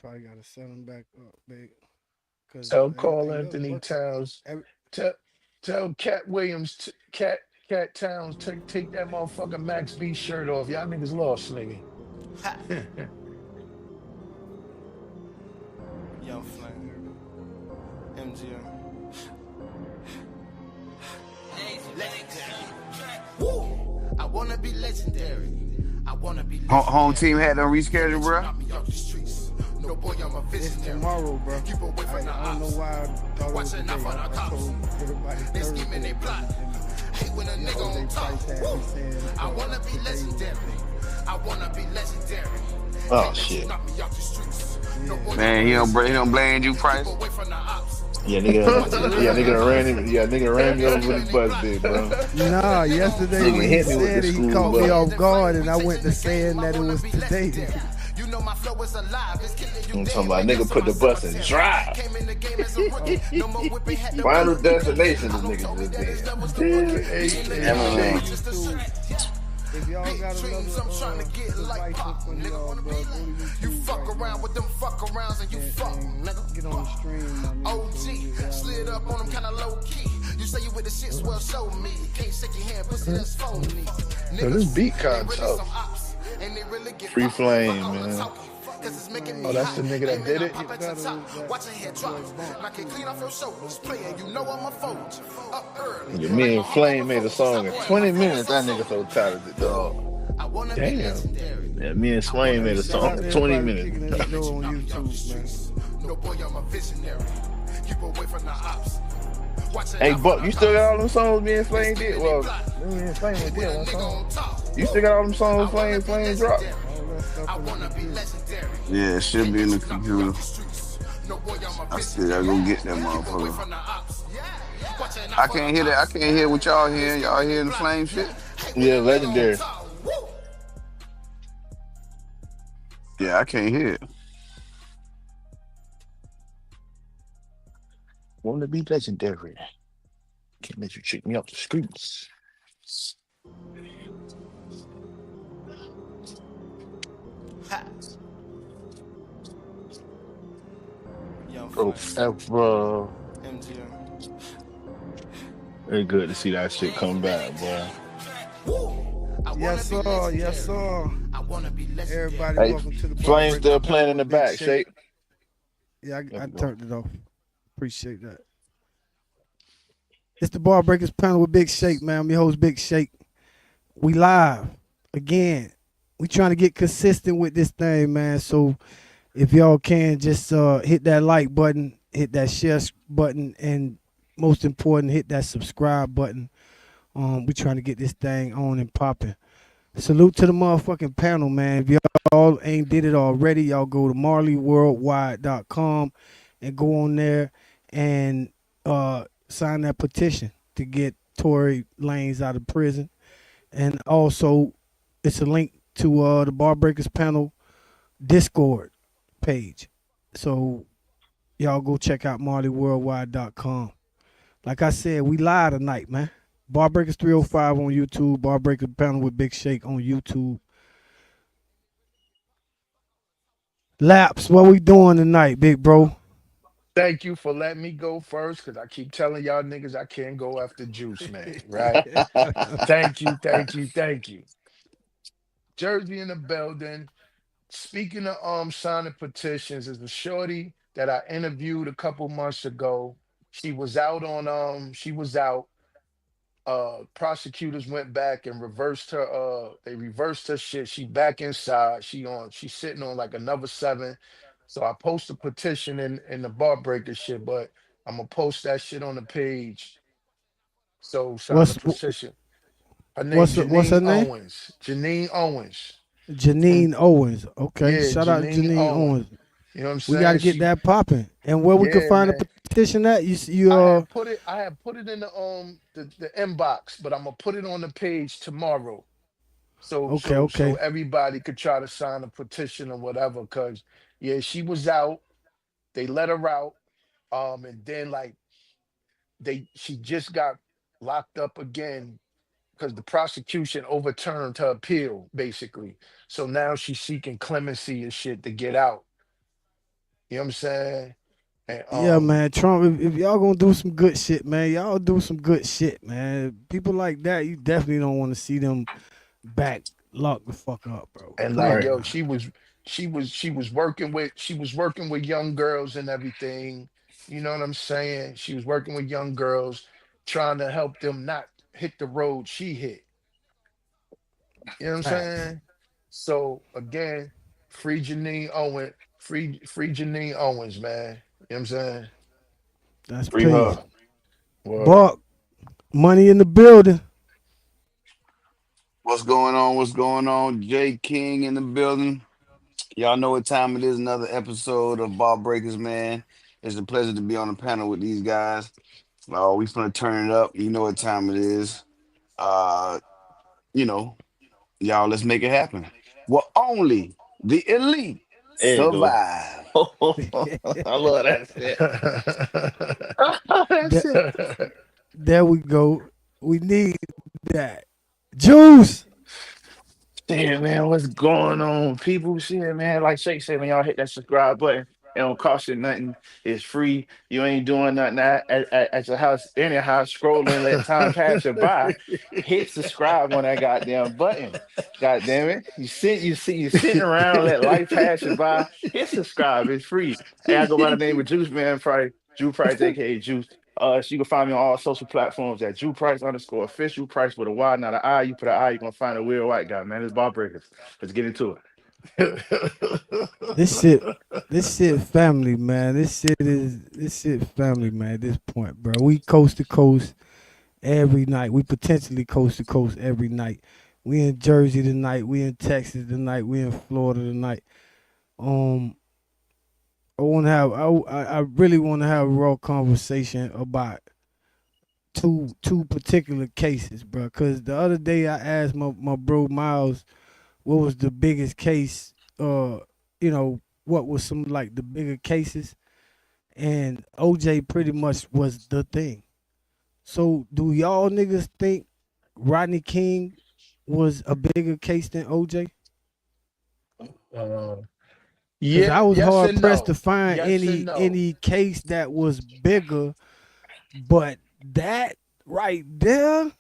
Probably gotta set him back up, big, cause Tell Carl everything else Anthony working. Towns. Every, Tell tell Cat Williams, Cat Towns, take that motherfucking Max B shirt off. Y'all niggas lost, nigga. Young Flame, MGM. Woo! I wanna be legendary. I wanna be Home legendary. team had them You rescheduled, let you bro. knock me off the streets. No boy, I'm a it's visionary. tomorrow, bro. Keep away from the I don't know ops. why I thought it was Watching out today. for the I cops. told everybody They Thursday. scheming, they plot. Hate when a nigga Jose on top. Price had Woo! me saying I wanna be today. legendary. I wanna be legendary. Oh Can't let you shit. knock me off the streets. No boy, Man, I'm a he visionary. don't blame you, Keep Price. away from the ops. Yeah, nigga, Watching out yeah, for the nigga ran cops. him. Yeah, nigga ran me They over with his scheming, they bus, plot. big bro. Nah, yesterday Nigga when he hit me with the said it, he school caught me bus. off guard, and I went to saying that it was today. You know my flow is alive. It's killing you I'm talking dead about right nigga next to put my the bus in cemetery. drive. Came in the game as a rookie. No more whipping, had to Final run. destination, this Don't nigga told me just that his did. levels the Dude, bookie. hey, In the hey, game, Man, Shake. I'm just a street. If y'all Big got another dreams, I'm trying to get like device in pop. front of Nigga y'all, wanna bro, be go to like you YouTube fuck right around now with them fuck arounds and you fuck, and nigga. get on the stream, my nigga, so OG, we get y'all slid up on them kinda low key. You say you with the shits, well show me. Can't shake your hand, pussy, that's phony. So this Niggas, beat they kind of really some tough. ops, and they really get Free popped. Fuck flame, all the man. talking, cause it's making Oh, me that's hot. the nigga that Aiming, did I it? pop get at your better top. with that, Watch your head drop. boy Bump Knock it too, clean off man. your shoulders. Player, you know I'm a fold. Up early, Yeah, like me my and heart Flame made a overflows. I song in put my 20 flow minutes. so That nigga so talented, dog. I wanna be Damn. legendary. Yeah, me and I Flame wanna made Hey, a be shout song out in to legendary. 20 everybody minutes. kicking Can't it let though you on knock me off the YouTube, man. streets. No boy, I'm a visionary. Keep away from the ops. Watching Hey, out for Buck, the you still got cops. all them songs me and They Flame did? scheming, they Well, plot. me and Flame Hate only when did a one nigga song. on top. You still got all them I songs wanna be Flame dropped? legendary. All that stuff I in the wanna be computer. legendary. Yeah, it should Can't be in let the you knock me off computer. the streets. No boy, I'm a I still gotta visionary. go get that Keep away motherfucker. from the ops. Watching out I for the can't hear that. I cops. can't hear what y'all They hearing. Y'all scheming, they hearing the plot. flame shit? Hate when Yeah, a nigga on legendary. top. Woo! Yeah, I can't hear it. Wanna be legendary. Can't let you check me off the streets. Ha! Young Oh, Flame, ever. MGM. Very good to see that shit come back, boy. Woo! I wanna Yes, be sir. Yes, legendary. sir. I wanna be legendary. Everybody, Hey, welcome to the Bar Flame Breakers still panel playing in the with Big back, Shake. Shake. Yeah, There I we go. turned it off. Appreciate that. It's the Bar Breakers panel with Big Shake, man. I'm your host, Big Shake. We live again. We trying to get consistent with this thing, man. So if y'all can just hit that like button, hit that share button, and most important, hit that subscribe button. We trying to get this thing on and popping. Salute to the motherfucking panel, man. If y'all ain't did it already, y'all go to marleyworldwide.com and go on there and sign that petition to get Tory Lanez out of prison. And also, it's a link to the Bar Breakers panel Discord page. So y'all go check out marleyworldwide.com. Like I said, we live tonight, man. Bar Breakers 305 on YouTube. Bar Breakers panel with Big Shake on YouTube. Laps, what we doing tonight, big bro? Thank you for letting me go first, because I keep telling y'all niggas I can't go after Juice, man. Right? Thank you, thank you, thank you. Jersey in the building. Speaking of signing petitions, is a shorty that I interviewed a couple months ago. She was out on she was out. Prosecutors went back and reversed her they reversed her shit. She back inside. She's sitting on like another 7. So I post a petition in the bar breaker shit, but I'm gonna post that shit on the page. So sign the What's petition. Her name what's her Janine name? Owens. Janine Owens. From Janine Owens. Okay, Yeah, shout out Janine Janine Owens. Owens. You know what I'm We got to saying? get that popping. And where we can Yeah, find a man. petition at? You I had put it in the inbox, but I'm gonna put it on the page tomorrow. So okay, so so okay. everybody could try to sign a petition or whatever. Cause yeah, she was out. They let her out. And then like she just got locked up again because the prosecution overturned her appeal, basically. So now she's seeking clemency and shit to get out. You know what I'm saying? And Yeah, man. Trump, if y'all gonna do some good shit, man, y'all do some good shit, man. People like that, you definitely don't want to see them back locked the fuck up, bro. and Come like on Right. yo, now. she was working with young girls and everything. You know what I'm saying? She was working with young girls, trying to help them not hit the road she hit. You know what I'm Facts. saying? So again, free Janine Owens, man. You know what I'm saying? That's Free peace. her. Word. Buck, money in the building. What's going on? What's going on? Jay King in the building. Y'all know what time it is. Another episode of Ball Breakers, man. It's a pleasure to be on the panel with these guys. Oh, we finna turn it up. You know what time it is. Uh, you know, y'all, let's make it happen. Well, only the elite There you go. survive. I love that shit. That That, shit. there we go. We need that. Juice. Shit, man, what's going on, people? Shit, man, like Shake said, when y'all hit that subscribe button, it don't cost you nothing. It's free. You ain't doing nothing at your house, anyhow. Scrolling, let time pass you by. Hit subscribe on that goddamn button. God damn it! You sitting around, let life pass you by. Hit subscribe. It's free. Hey, I go by the name of Juice Man Price, Drew Price, aka Juice. So you can find me on all social platforms at Drew Price underscore official. Price with a Y, not an I. You put an I, you're gonna find a weird white guy, man. It's ball breakers. Let's get into it. This shit. This shit family, man. This shit family, man. At this point, bro. We coast to coast every night. We potentially coast to coast every night. We in Jersey tonight. We in Texas tonight. We in Florida tonight. Um, I want to have. I really want to have a raw conversation about two particular cases, bro. Cause the other day I asked my bro Miles what was the biggest case. What was some like the bigger cases, and OJ pretty much was the thing. So do y'all niggas think Rodney King was a bigger case than OJ? uh, Cause I yeah, was yes hard and pressed to no. find Yes and no. any case that was bigger, but that right there,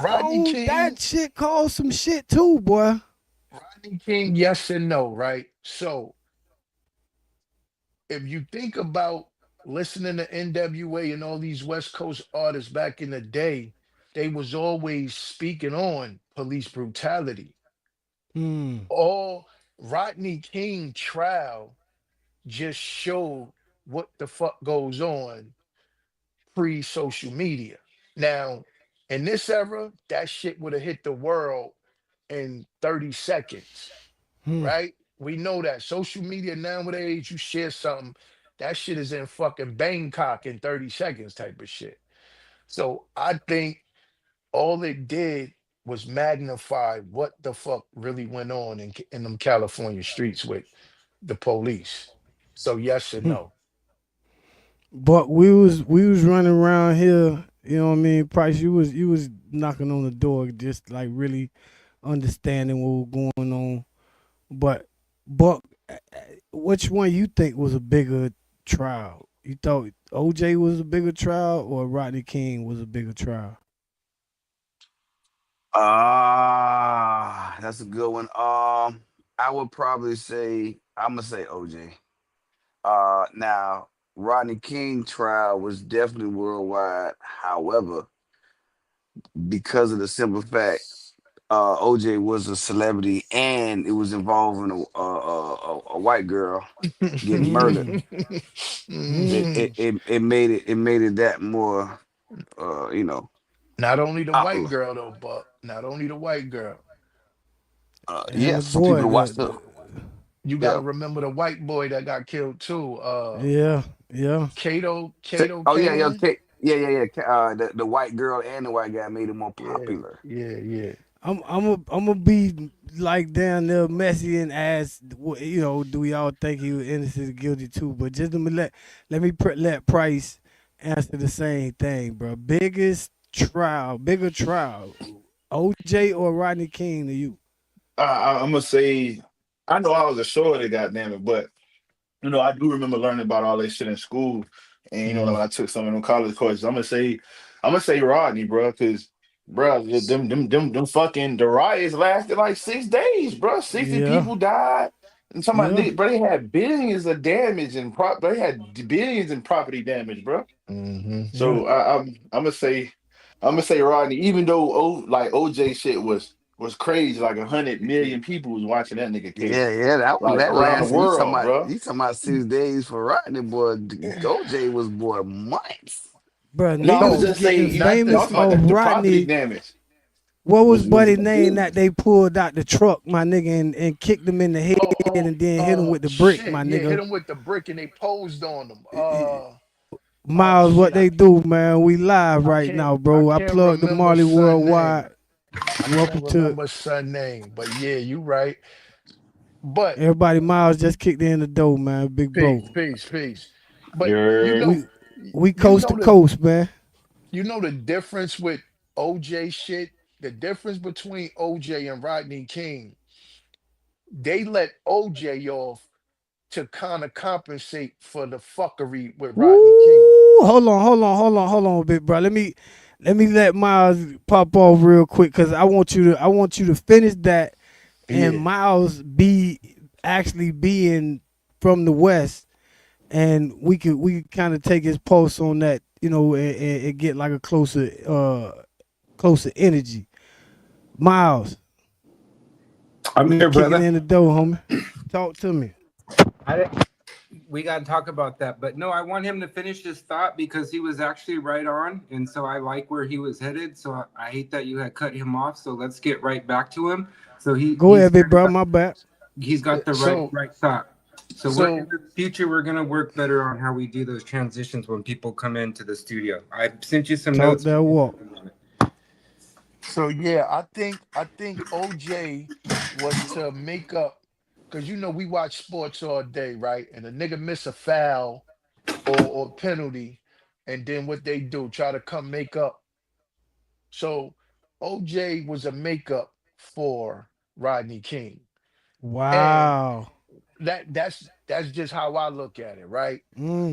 Rodney King, that shit caused some shit too, boy. Rodney King, yes and no, right? So if you think about listening to NWA and all these West Coast artists back in the day, they was always speaking on police brutality. Hmm. All Rodney King trial just showed what the fuck goes on pre-social media. Now, in this era, that shit would have hit the world in 30 seconds, Hmm. right? We know that social media nowadays, you share something, that shit is in fucking Bangkok in 30 seconds type of shit. So I think all it did was magnify what the fuck really went on in them California streets with the police. So yes or Hmm. no. But we was running around here, you know what I mean? Price, you was knocking on the door, just like really understanding what was going on. But Buck, which one you think was a bigger trial? You thought OJ was a bigger trial or Rodney King was a bigger trial? That's a good one. I would probably say I'm gonna say OJ. Now Rodney King trial was definitely worldwide. However, because of the simple fact, OJ was a celebrity and it was involving a white girl getting murdered. Hmm. Mhm. Hmm. It made it that more uh you know Not only the uh, white girl though, but not only the white girl. And the yes, for boy, people to watch the You got to yeah. remember the white boy that got killed too. yeah, yeah. Kato Oh yeah, yeah, Kaelin. okay. The white girl and the white guy made it more Yeah, popular. yeah, yeah. I'm gonna be like down there messy and ask, do y'all think he was innocent or guilty too? But just let Price answer the same thing, bro. Bigger trial, OJ or Rodney King to you? I'm gonna say, I know I was a shorty, goddamn it, but I do remember learning about all that shit in school, and when Mm. I took some of them college courses, I'm gonna say Rodney, bro, because bro, them fucking the riots lasted like 6 days, bro. 60 Yeah, people died. And talking about yeah. bro, they had billions of damage and they had billions in property damage, bro. Mm-hmm. Yeah. So I'm gonna say Rodney, even though like OJ shit was crazy, like 100 million people was watching that nigga case, Yeah, like that around the lasted. world, bro. You talking about 6 days for Rodney boy. OJ was boy months. Bruh, No, I niggas was No, was just saying, getting not no, the. I'm famous talking about off the property Rodney. damage What was was Buddy name big. that they pulled out the truck, my nigga, and kicked him in the head and then hit him with the brick, Shit. my Yeah, hit nigga. him with the brick and they posed on him. Miles, what Shit. they do, man? We live right now, I bro. I can't plugged the remember Marley son Worldwide. name. I can't Welcome to remember son name, but yeah, you right. But everybody. Miles just kicked in the door, man. Big bro. peace. But Yeah. We we you coast to know the coast, man. difference with OJ shit. The difference between OJ and Rodney King. They let OJ off to kind of compensate for the fuckery with Rodney King. Woo! Hold on, big bro. Let me let Miles pop off real quick because I want you to finish that and Yeah. Miles be actually being from the West and we could kind of take his pulse on that, and get like a closer energy. Miles, I'm you here, kicking brother. in the door, homie. Talk to me. I, we got to talk about that. But no, I want him to finish his thought because he was actually right on. And so I like where he was headed. So I hate that you had cut him off. So let's get right back to him. So Go ahead, big bro. My bad. he's got the So right thought. So we're in so the future, we're gonna work better on how we do those transitions when people come into the studio. I sent you some Talk notes. that walk. yeah, I think OJ was to make up because we watch sports all day, right? And a nigga miss a foul or penalty, and then what they do, try to come make up. So OJ was a makeup for Rodney King. And Wow. that's just how I look at it, right?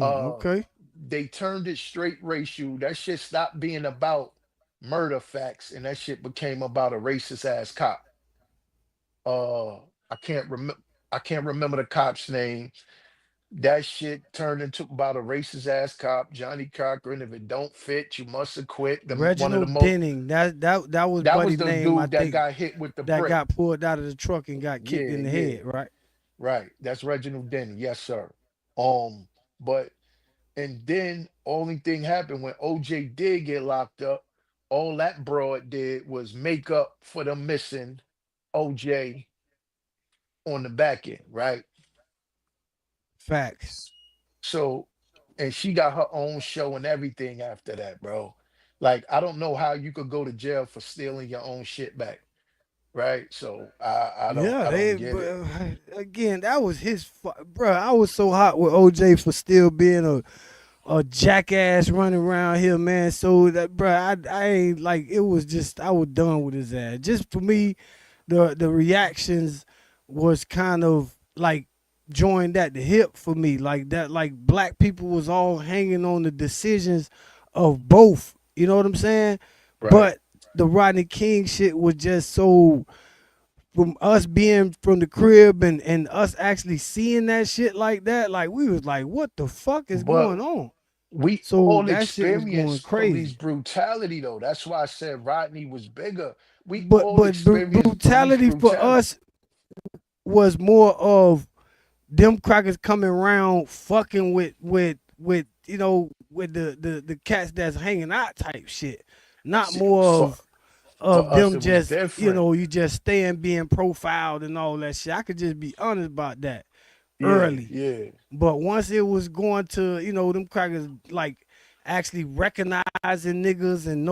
Uh Okay. they turned it straight racial. That shit stopped being about murder facts and that shit became about a racist ass cop. Uh I can't remember I can't remember the cop's name. That shit turned into about a racist ass cop, Johnny Cochran. If it don't fit, you must have quit. One of the Reginald most Denning. That was that was Buddy's the name, I dude that think, got hit with the that brick. got pulled out of the truck and got kicked Yeah, in the yeah. head, right? Right. That's Reginald Denny. Yes, sir. Um, but and then only thing happened when OJ did get locked up, all that broad did was make up for the missing OJ on the back end, right? Facts. So and she got her own show and everything after that, bro. Like I don't know how you could go to jail for stealing your own shit back, right? So Yeah, I don't they get it. again, that was bro. I was so hot with OJ for still being a jackass running around here, man. So that, bro, I ain't like it was just I was done with his ass. Just for me, the reactions was kind of like joined at the hip for me, like that. Like black people was all hanging on the decisions of both. You know what I'm saying? Right. But the Rodney King shit was just so from us being from the crib and us actually seeing that shit like that, like we was like, what the fuck is But going on? we So all that shit was going experienced police crazy. brutality though. That's why I said Rodney was bigger. We But all experienced police brutality for brutality. us was more of them crackers coming around fucking with with the cats that's hanging out type shit. Not See, more for of us them it was just, different. you just staying being profiled and all that shit. I could just be honest about that Yeah, early. yeah. But once it was going to, them crackers like actually recognizing niggas and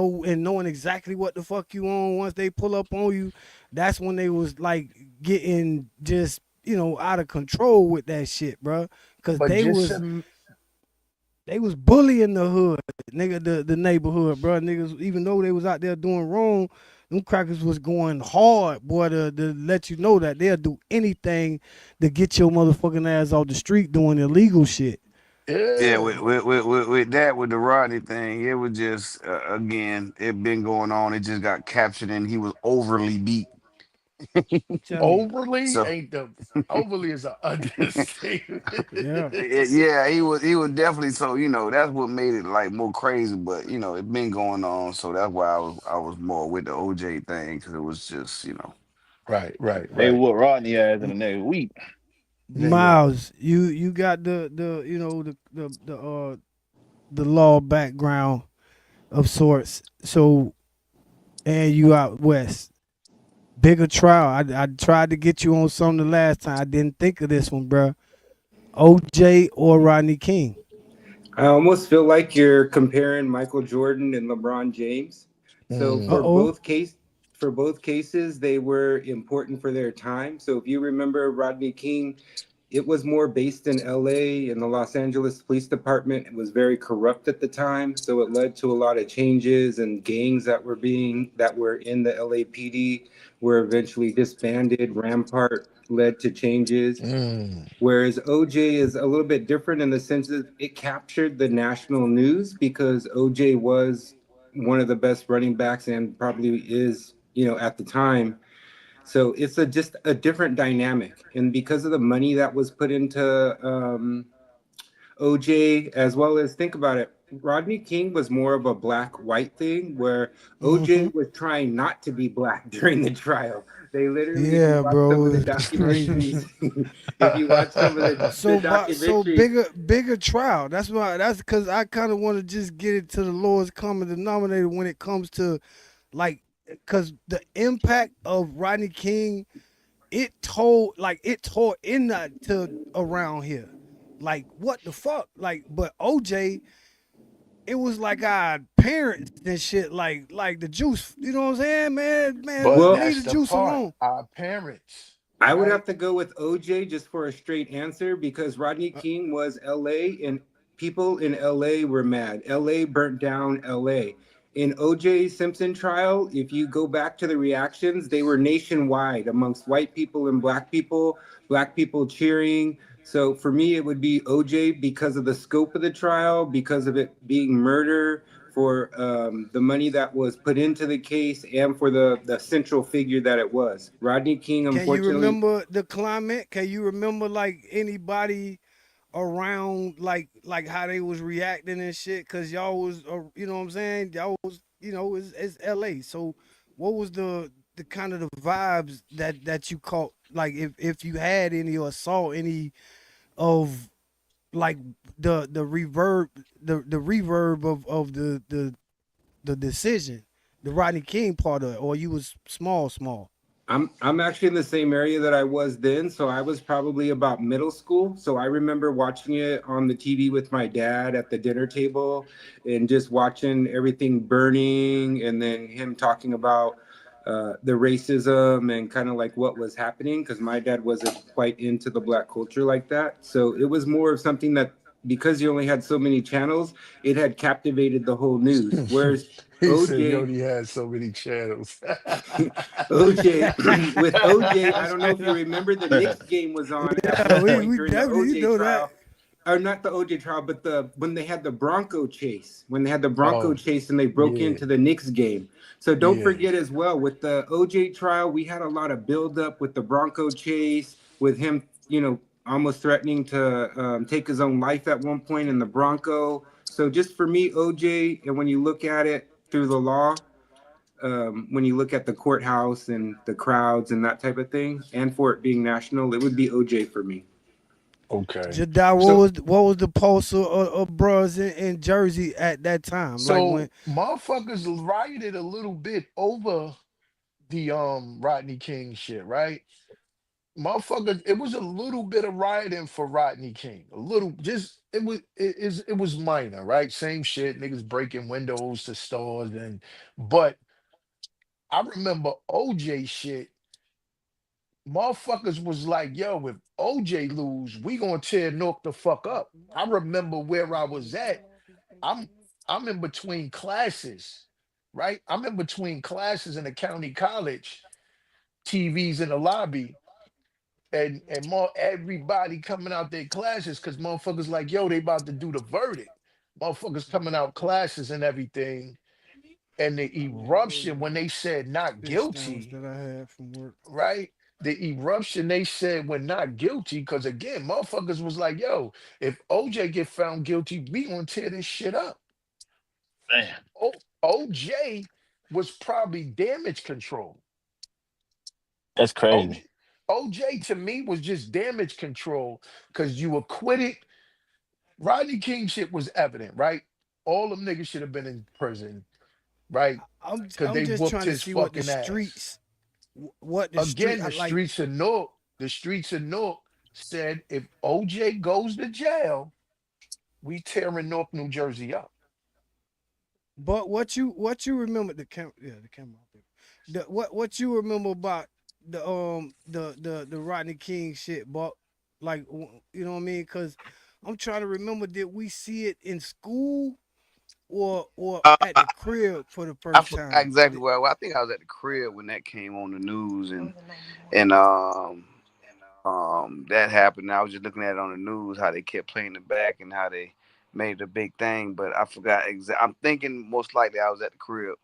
knowing exactly what the fuck you on once they pull up on you, that's when they was like getting just, out of control with that shit, bro. Cause But they just was bullying the hood. nigga, the neighborhood, bro. Niggas, even though they was out there doing wrong, them crackers was going hard, boy, to let you know that they'll do anything to get your motherfucking ass off the street doing illegal shit. Yeah, Yeah. with that, with the Rodney thing, it was just again, it been going on. It just got captured, and he was overly beat. I'm telling you. Overly So ain't the overly is an understatement. Yeah. yeah, he was definitely, so that's what made it like more crazy. But it been going on, so that's why I was more with the OJ thing, because it was just Right, right, They right. whoop Rodney ass in the next week. Nigga. Miles, you got the the law background of sorts. So and you out west. Bigger trial. I tried to get you on something the last time. I didn't think of this one, bro. OJ or Rodney King. I almost feel like you're comparing Michael Jordan and LeBron James. So Uh Mm, oh. for both cases, they were important for their time. So if you remember Rodney King, it was more based in LA, and the Los Angeles Police Department was very corrupt at the time. So it led to a lot of changes, and gangs that were in the LAPD were eventually disbanded. Rampart led to changes. mm. Whereas OJ is a little bit different in the sense that it captured the national news because OJ was one of the best running backs and probably is, at the time. So it's just a different dynamic. And because of the money that was put into OJ, as well as think about it, Rodney King was more of a black white thing where OJ Mm-hmm. was trying not to be black during the trial. They literally, if you Yeah, watch some of bro. the It's crazy. documentaries, if you watch some of the So documentaries, bigger trial. That's because I kind of want to just get it to the lowest common denominator when it comes to like because the impact of Rodney King, it tore in that to around here. Like what the fuck? Like, but OJ, it was like our parents and shit, like the juice. You know what I'm saying, man? Man, But well, leave that's the the juice part. alone. Our parents, I would right? have to go with OJ just for a straight answer because Rodney Uh, King was LA and people in LA were mad. LA burnt down LA. In OJ Simpson trial, if you go back to the reactions, they were nationwide amongst white people and black people cheering. So for me, it would be OJ because of the scope of the trial, because of it being murder, for the money that was put into the case, and for the central figure that it was. Rodney King, Can you unfortunately, remember the climate? Can you remember like anybody around like how they was reacting and shit? Cause y'all was you know what I'm saying? Y'all was it's LA. So what was the kind of the vibes that you caught? Like if you had any or saw any of like the reverb the reverb of the decision, the Rodney King part of it, or you was small. I'm actually in the same area that I was then, so I was probably about middle school. So I remember watching it on the TV with my dad at the dinner table and just watching everything burning and then him talking about the racism and kind of like what was happening because my dad wasn't quite into the black culture like that. So it was more of something that because you only had so many channels, it had captivated the whole news. Whereas He said you OJ only had so many channels. OJ with OJ, I don't know Straight if you up. remember the Knicks game was on at Yeah, one we point we during the definitely OJ know that. trial. Or not the OJ trial, but the when they had the Bronco chase, when they had the Bronco Oh, chase and they broke yeah, into the Knicks game. So don't yeah. forget as well with the OJ trial, we had a lot of buildup with the Bronco chase, with him, almost threatening to take his own life at one point in the Bronco. So just for me, OJ, and when you look at it through the law, when you look at the courthouse and the crowds and that type of thing, and for it being national, it would be OJ for me. Okay. Jedi, So what was the pulse of bros in Jersey at that time? Like when so motherfuckers rioted a little bit over the Rodney King shit, right? Motherfuckers, it was a little bit of rioting for Rodney King. A little, just it was minor, right? Same shit, niggas breaking windows to stores but I remember OJ shit. Motherfuckers was like, yo, if OJ lose, we gonna tear North the fuck up. I remember where I was at. I'm I'm in between classes, right? I'm in between classes in the county college, TVs in the lobby, and more everybody coming out their classes because motherfuckers like, yo, they about to do the verdict. Motherfuckers coming out classes and everything. And the Yeah, those eruption when they said not fish sandwich guilty, that I had from work. right? The eruption they said we're not guilty because again, motherfuckers was like, yo, if OJ get found guilty, we gonna tear this shit up. Man, OJ was probably damage control. that's crazy. OJ, OJ to me was just damage control because you acquitted. Rodney King shit was evident, right? All them niggas should have been in prison, right? Because I'm they just whooped trying to his see what the fucking ass. streets, what the street Again, I like. the streets of Newark said if OJ goes to jail, we tearing Newark, New Jersey up. But what you remember the camera out there. What you remember about the Rodney King shit, but like you know what I mean? Because I'm trying to remember, did we see it in school or at I, the crib for the I first forgot time? exactly where. Well, I think I was at the crib when that came on the news, and that happened. I was just looking at it on the news how they kept playing it back and how they made it a big thing. But I forgot exactly. I'm thinking most likely I was at the crib.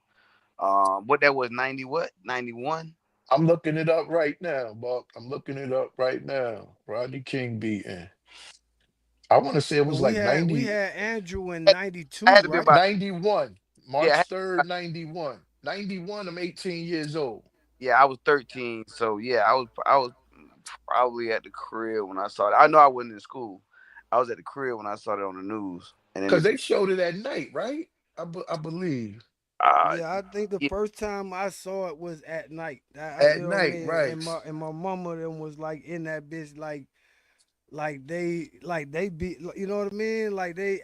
What that was 90 what 91. I'm looking it up right now, Buck. I'm looking it up right now. Rodney King beaten. I want to say it Cause was we like had we 90, had Andrew in I '92, had to be right? about 91, yeah March 3rd, 91. 91, I'm 18 years old. yeah I was 13. So yeah I was probably at the crib when I saw it. I know I wasn't in school. I was at the crib when I saw it on the news, and then Because they showed it at night, right? I believe. uh Yeah, I think the yeah, first time I saw it was at night. You At know what I night, mean? right. And my mama them was like in that bitch like they be you know what I mean? Like they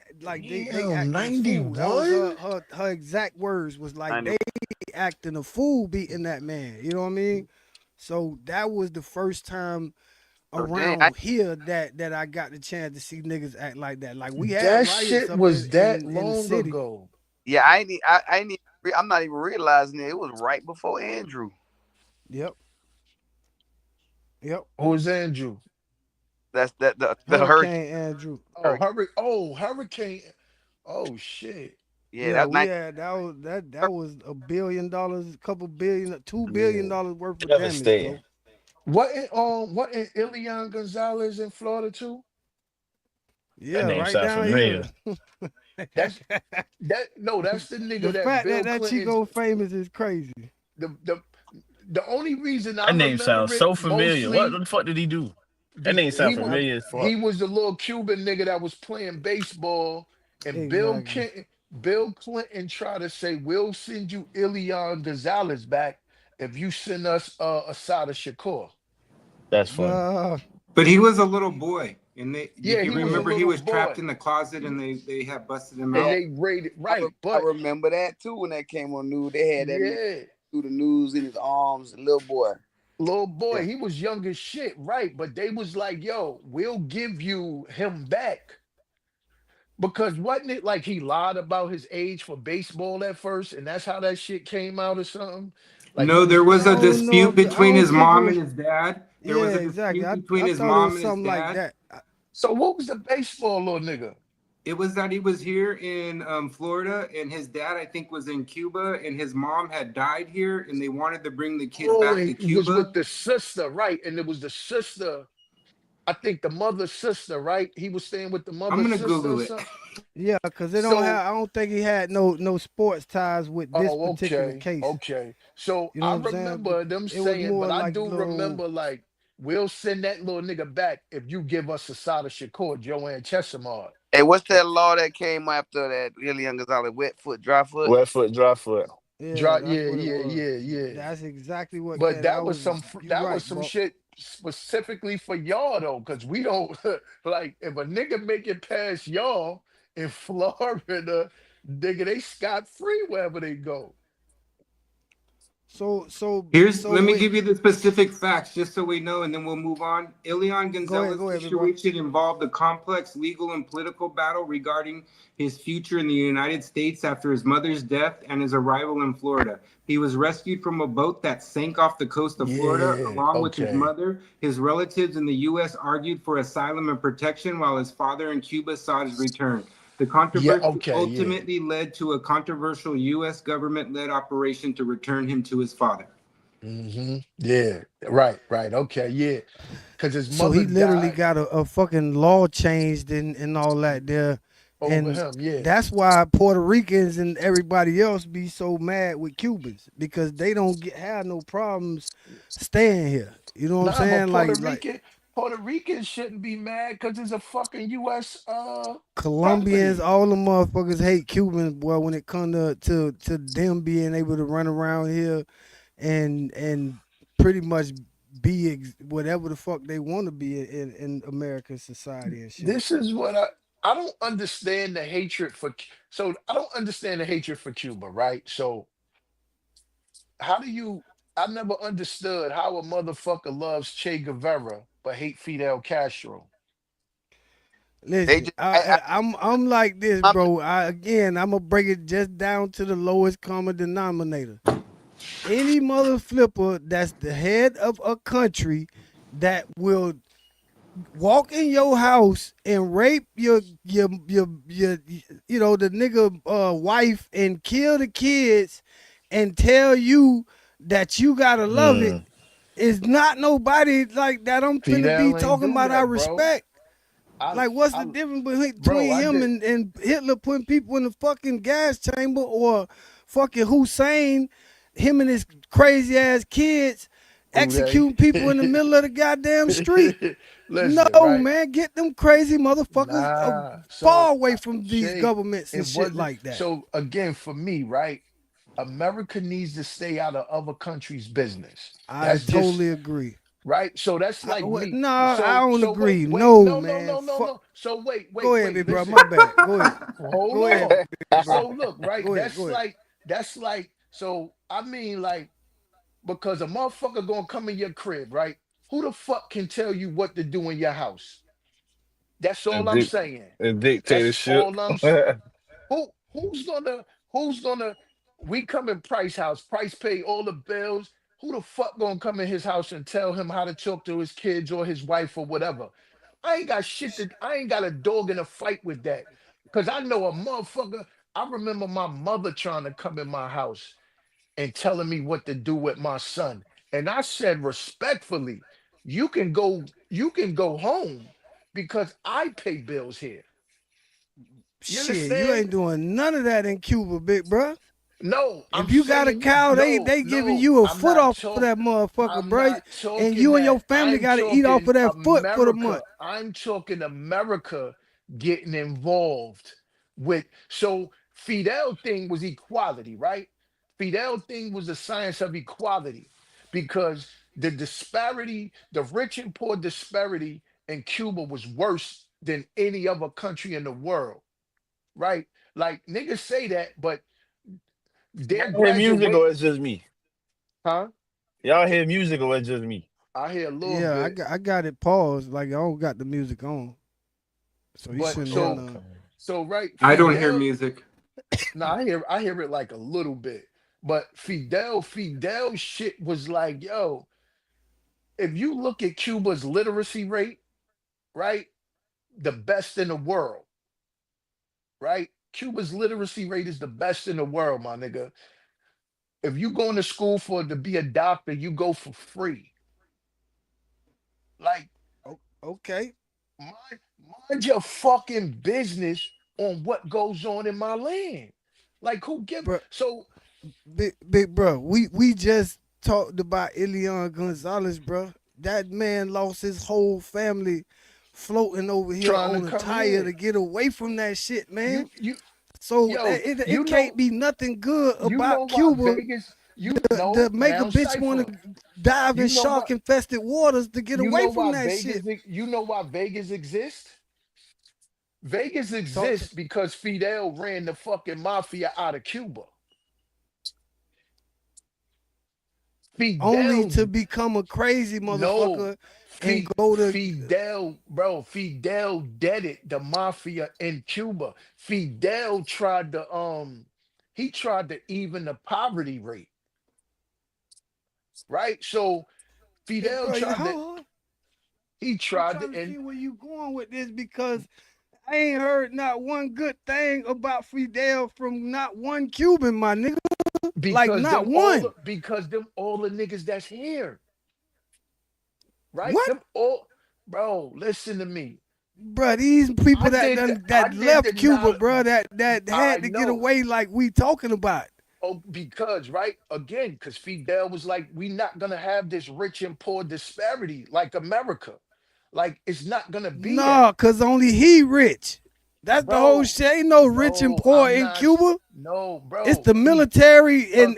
Damn, acting a fool. That was 91? her exact words was like 90. they acting a fool beating that man. You know what I mean? So that was the first time Oh dang! I around here that I got the chance to see niggas act like that. Like we had That riots shit up was that in the long city. ago. yeah I ain't even I'm not even realizing it. It was right before Andrew. Yep. Yep. Who was Andrew? That's the hurricane. Hurricane Andrew. Oh, Hurricane. Oh shit. Yeah, Yeah, that's we 90. had that was $1 billion, couple billion, $2 billion Yeah. worth of damage, Devastating. bro. What in Ilian Gonzalez in Florida too? That Yeah, name right sounds down familiar. here. That's that's the nigga The that fact that Bill that Clinton. Chico famous is crazy. The the only reason I That name remember sounds it so familiar. What mostly the fuck did he do? That be name Yeah, sounds he was familiar as fuck. he was the little Cuban nigga that was playing baseball, and exactly. Bill Clinton tried to say we'll send you Ilian Gonzalez back if you send us Asada Shakur. That's funny. Uh, But he was a little boy, and they Yeah, if you he was a remember, he little was trapped boy, in the closet, and they had busted him and Yeah, out. they raided right, I but remember that too when that came on news. They had that nigga yeah. through the news in his arms, little boy. Little Yeah, boy, he was young as shit, right? But they was like, yo, we'll give you him back. Because wasn't it like he lied about his age for baseball at first, and that's how that shit came out or something? Like he No, was there was I a playing. don't know dispute if I between don't his think it mom was. and his dad. There Yeah, was a exactly. dispute I between his thought it mom was and his something like dad. that. So what was the baseball little nigga? It was that he was here in Florida, and his dad, I think, was in Cuba, and his mom had died here, and they wanted to bring the kid Oh, back to he was with Cuba. the sister, right? And it was the sister, I think the mother's sister, right? He was staying with the I'm mother's gonna sister or Google it. something. Yeah, cause they don't So have. I don't think he had no sports ties with this oh, particular okay, case. okay. So You know I what I'm saying? remember them It was saying, but more I like do little. remember like, we'll send that little nigga back if you give us Asada Shakur, Joanne Chesimard. hey, what's Eh, that law that came after that? Really young Gonzalez, wet foot, dry foot. Wet foot, dry foot. Yeah, that's Yeah, what it yeah, was. yeah, yeah. That's exactly what But came. that was some You that was right, some bro. shit specifically for y'all though, because we don't like if a nigga make it past y'all in Florida, nigga, they scot free wherever they go. So so Here's so let me with give you the specific facts just so we know, and then we'll move on. Ileon Gonzalez's go ahead, big bro. situation involved a complex legal and political battle regarding his future in the United States after his mother's death and his arrival in Florida. He was rescued from a boat that sank off the coast of Florida Yeah. along with his Okay. mother. His relatives in the U.S. argued for asylum and protection while his father in Cuba sought his return. The Yeah. controversy Okay. Yeah. ultimately led to a controversial U.S. government led operation to return him to his father. Yeah. Right. Right. Okay. Yeah. Because his So mother he literally died got a fucking law changed and all that there, over and him. Yeah. that's why Puerto Ricans and everybody else be so mad with Cubans because they don't have no problems staying here. You know what I'm Nah, but saying? Puerto Ricans shouldn't be mad because it's a fucking U.S. Colombians, property. all the motherfuckers hate Cubans, boy. When it come to them being able to run around here and pretty much be whatever the fuck they want to be in American society and shit. This is what I don't understand the hatred for. So I don't understand the hatred for Cuba, right? So how do you? I never understood how a motherfucker loves Che Guevara but hate Fidel Castro. They Listen, just I I'm like this, I'm bro. I'm gonna break it just down to the lowest common denominator. Any mother flipper that's the head of a country that will walk in your house and rape your the nigga wife and kill the kids and tell you that you gotta love it Mm. is not nobody like that I'm finna be Fidel ain't talking do about our that, bro. respect. I Like, what's the I difference bro, between I him did. and Hitler putting people in the fucking gas chamber or fucking Hussein, him and his crazy ass kids Who executing people in the they? middle of the goddamn street? No, Listen, right? man, get them crazy motherfuckers Nah. far So away from these Shay, governments and it shit wasn't. like that. So again, for me, right? America needs to stay out of other countries' business. I That's just totally agree. right. So that's like me. No, I don't Wait, agree. wait, No, no, no, man. no, no, Fuck. no. So Go ahead, wait. big bro. My Listen. bad. Go ahead. Hold Go ahead, on. big bro. So look, right? Go ahead. Go ahead. So I mean like because a motherfucker gonna come in your crib, right? Who the fuck can tell you what to do in your house? That's A all I'm dic- saying. a That's dictatorship. all who who's gonna we come in Price house, Price pay all the bills. Who the fuck gonna come in his house and tell him how to talk to his kids or his wife or whatever? I ain't got a dog in a fight with that. Cause I know a motherfucker. I remember my mother trying to come in my house and telling me what to do with my son. And I said respectfully, you can go home because I pay bills here. You Shit, you understand? ain't doing none of that in Cuba, big bro. No, I'm If you got a saying you cow, no, they giving no, you a I'm foot not off of talking. that motherfucker, I'm bro. not And talking you and your that. family I'm got to eat off talking of that foot for the America. month. I'm talking America getting involved with. So Fidel thing was equality, right? Fidel thing was the science of equality because the disparity, the rich and poor disparity in Cuba was worse than any other country in the world, right? Like niggas say that, but their Y'all hear music graduate, or it's just me? huh? Y'all hear music or it's just me? I hear a little Yeah, bit, I got it paused. Like I don't got the music on, so you but shouldn't hear so Okay. none. right, I don't hear Fidel. music. No, I hear it like a little bit, but Fidel shit was like, yo, if you look at Cuba's literacy rate, right, the best in the world, right? Cuba's literacy rate is the best in the world, my nigga. If you going to school for to be a doctor, you go for free. Like, Okay, mind, mind your fucking business on what goes on in my land. Like, who give? bro, So big bro. We just talked about Elian Gonzalez, bro. That man lost his whole family floating over here trying to on a come tire here, to get away from that shit, man. you, So yo, it can't be nothing good you know about why Cuba Vegas, you to know, make a now bitch want Cypher, to dive in you know shark what, infested waters to get you away know from why that shit. You know why Vegas exists? Vegas Talk to exists because Fidel ran the fucking mafia out of Cuba. only Fidel, to become a crazy no, motherfucker and go to Fidel, bro. Fidel deaded the mafia in Cuba. Fidel tried to he tried to even the poverty rate, right? So hey, Fidel bro. tried to How, he I'm tried trying to to see and where you going with this because I ain't heard not one good thing about Fidel from not one Cuban, my nigga. Like not one. because them all the niggas that's here, right? What? Them all, bro. Listen to me. Bruh, these people I that did the left Cuba, not. bruh, that I had to get know. away like we talking about. Oh, because right again, because Fidel was like, we not gonna have this rich and poor disparity like America. Like it's not gonna be that, Nah, cause only he rich. That's the whole bro. shit. Ain't no rich and No, poor I'm in not. Cuba. No, It's bro. the military Uh, and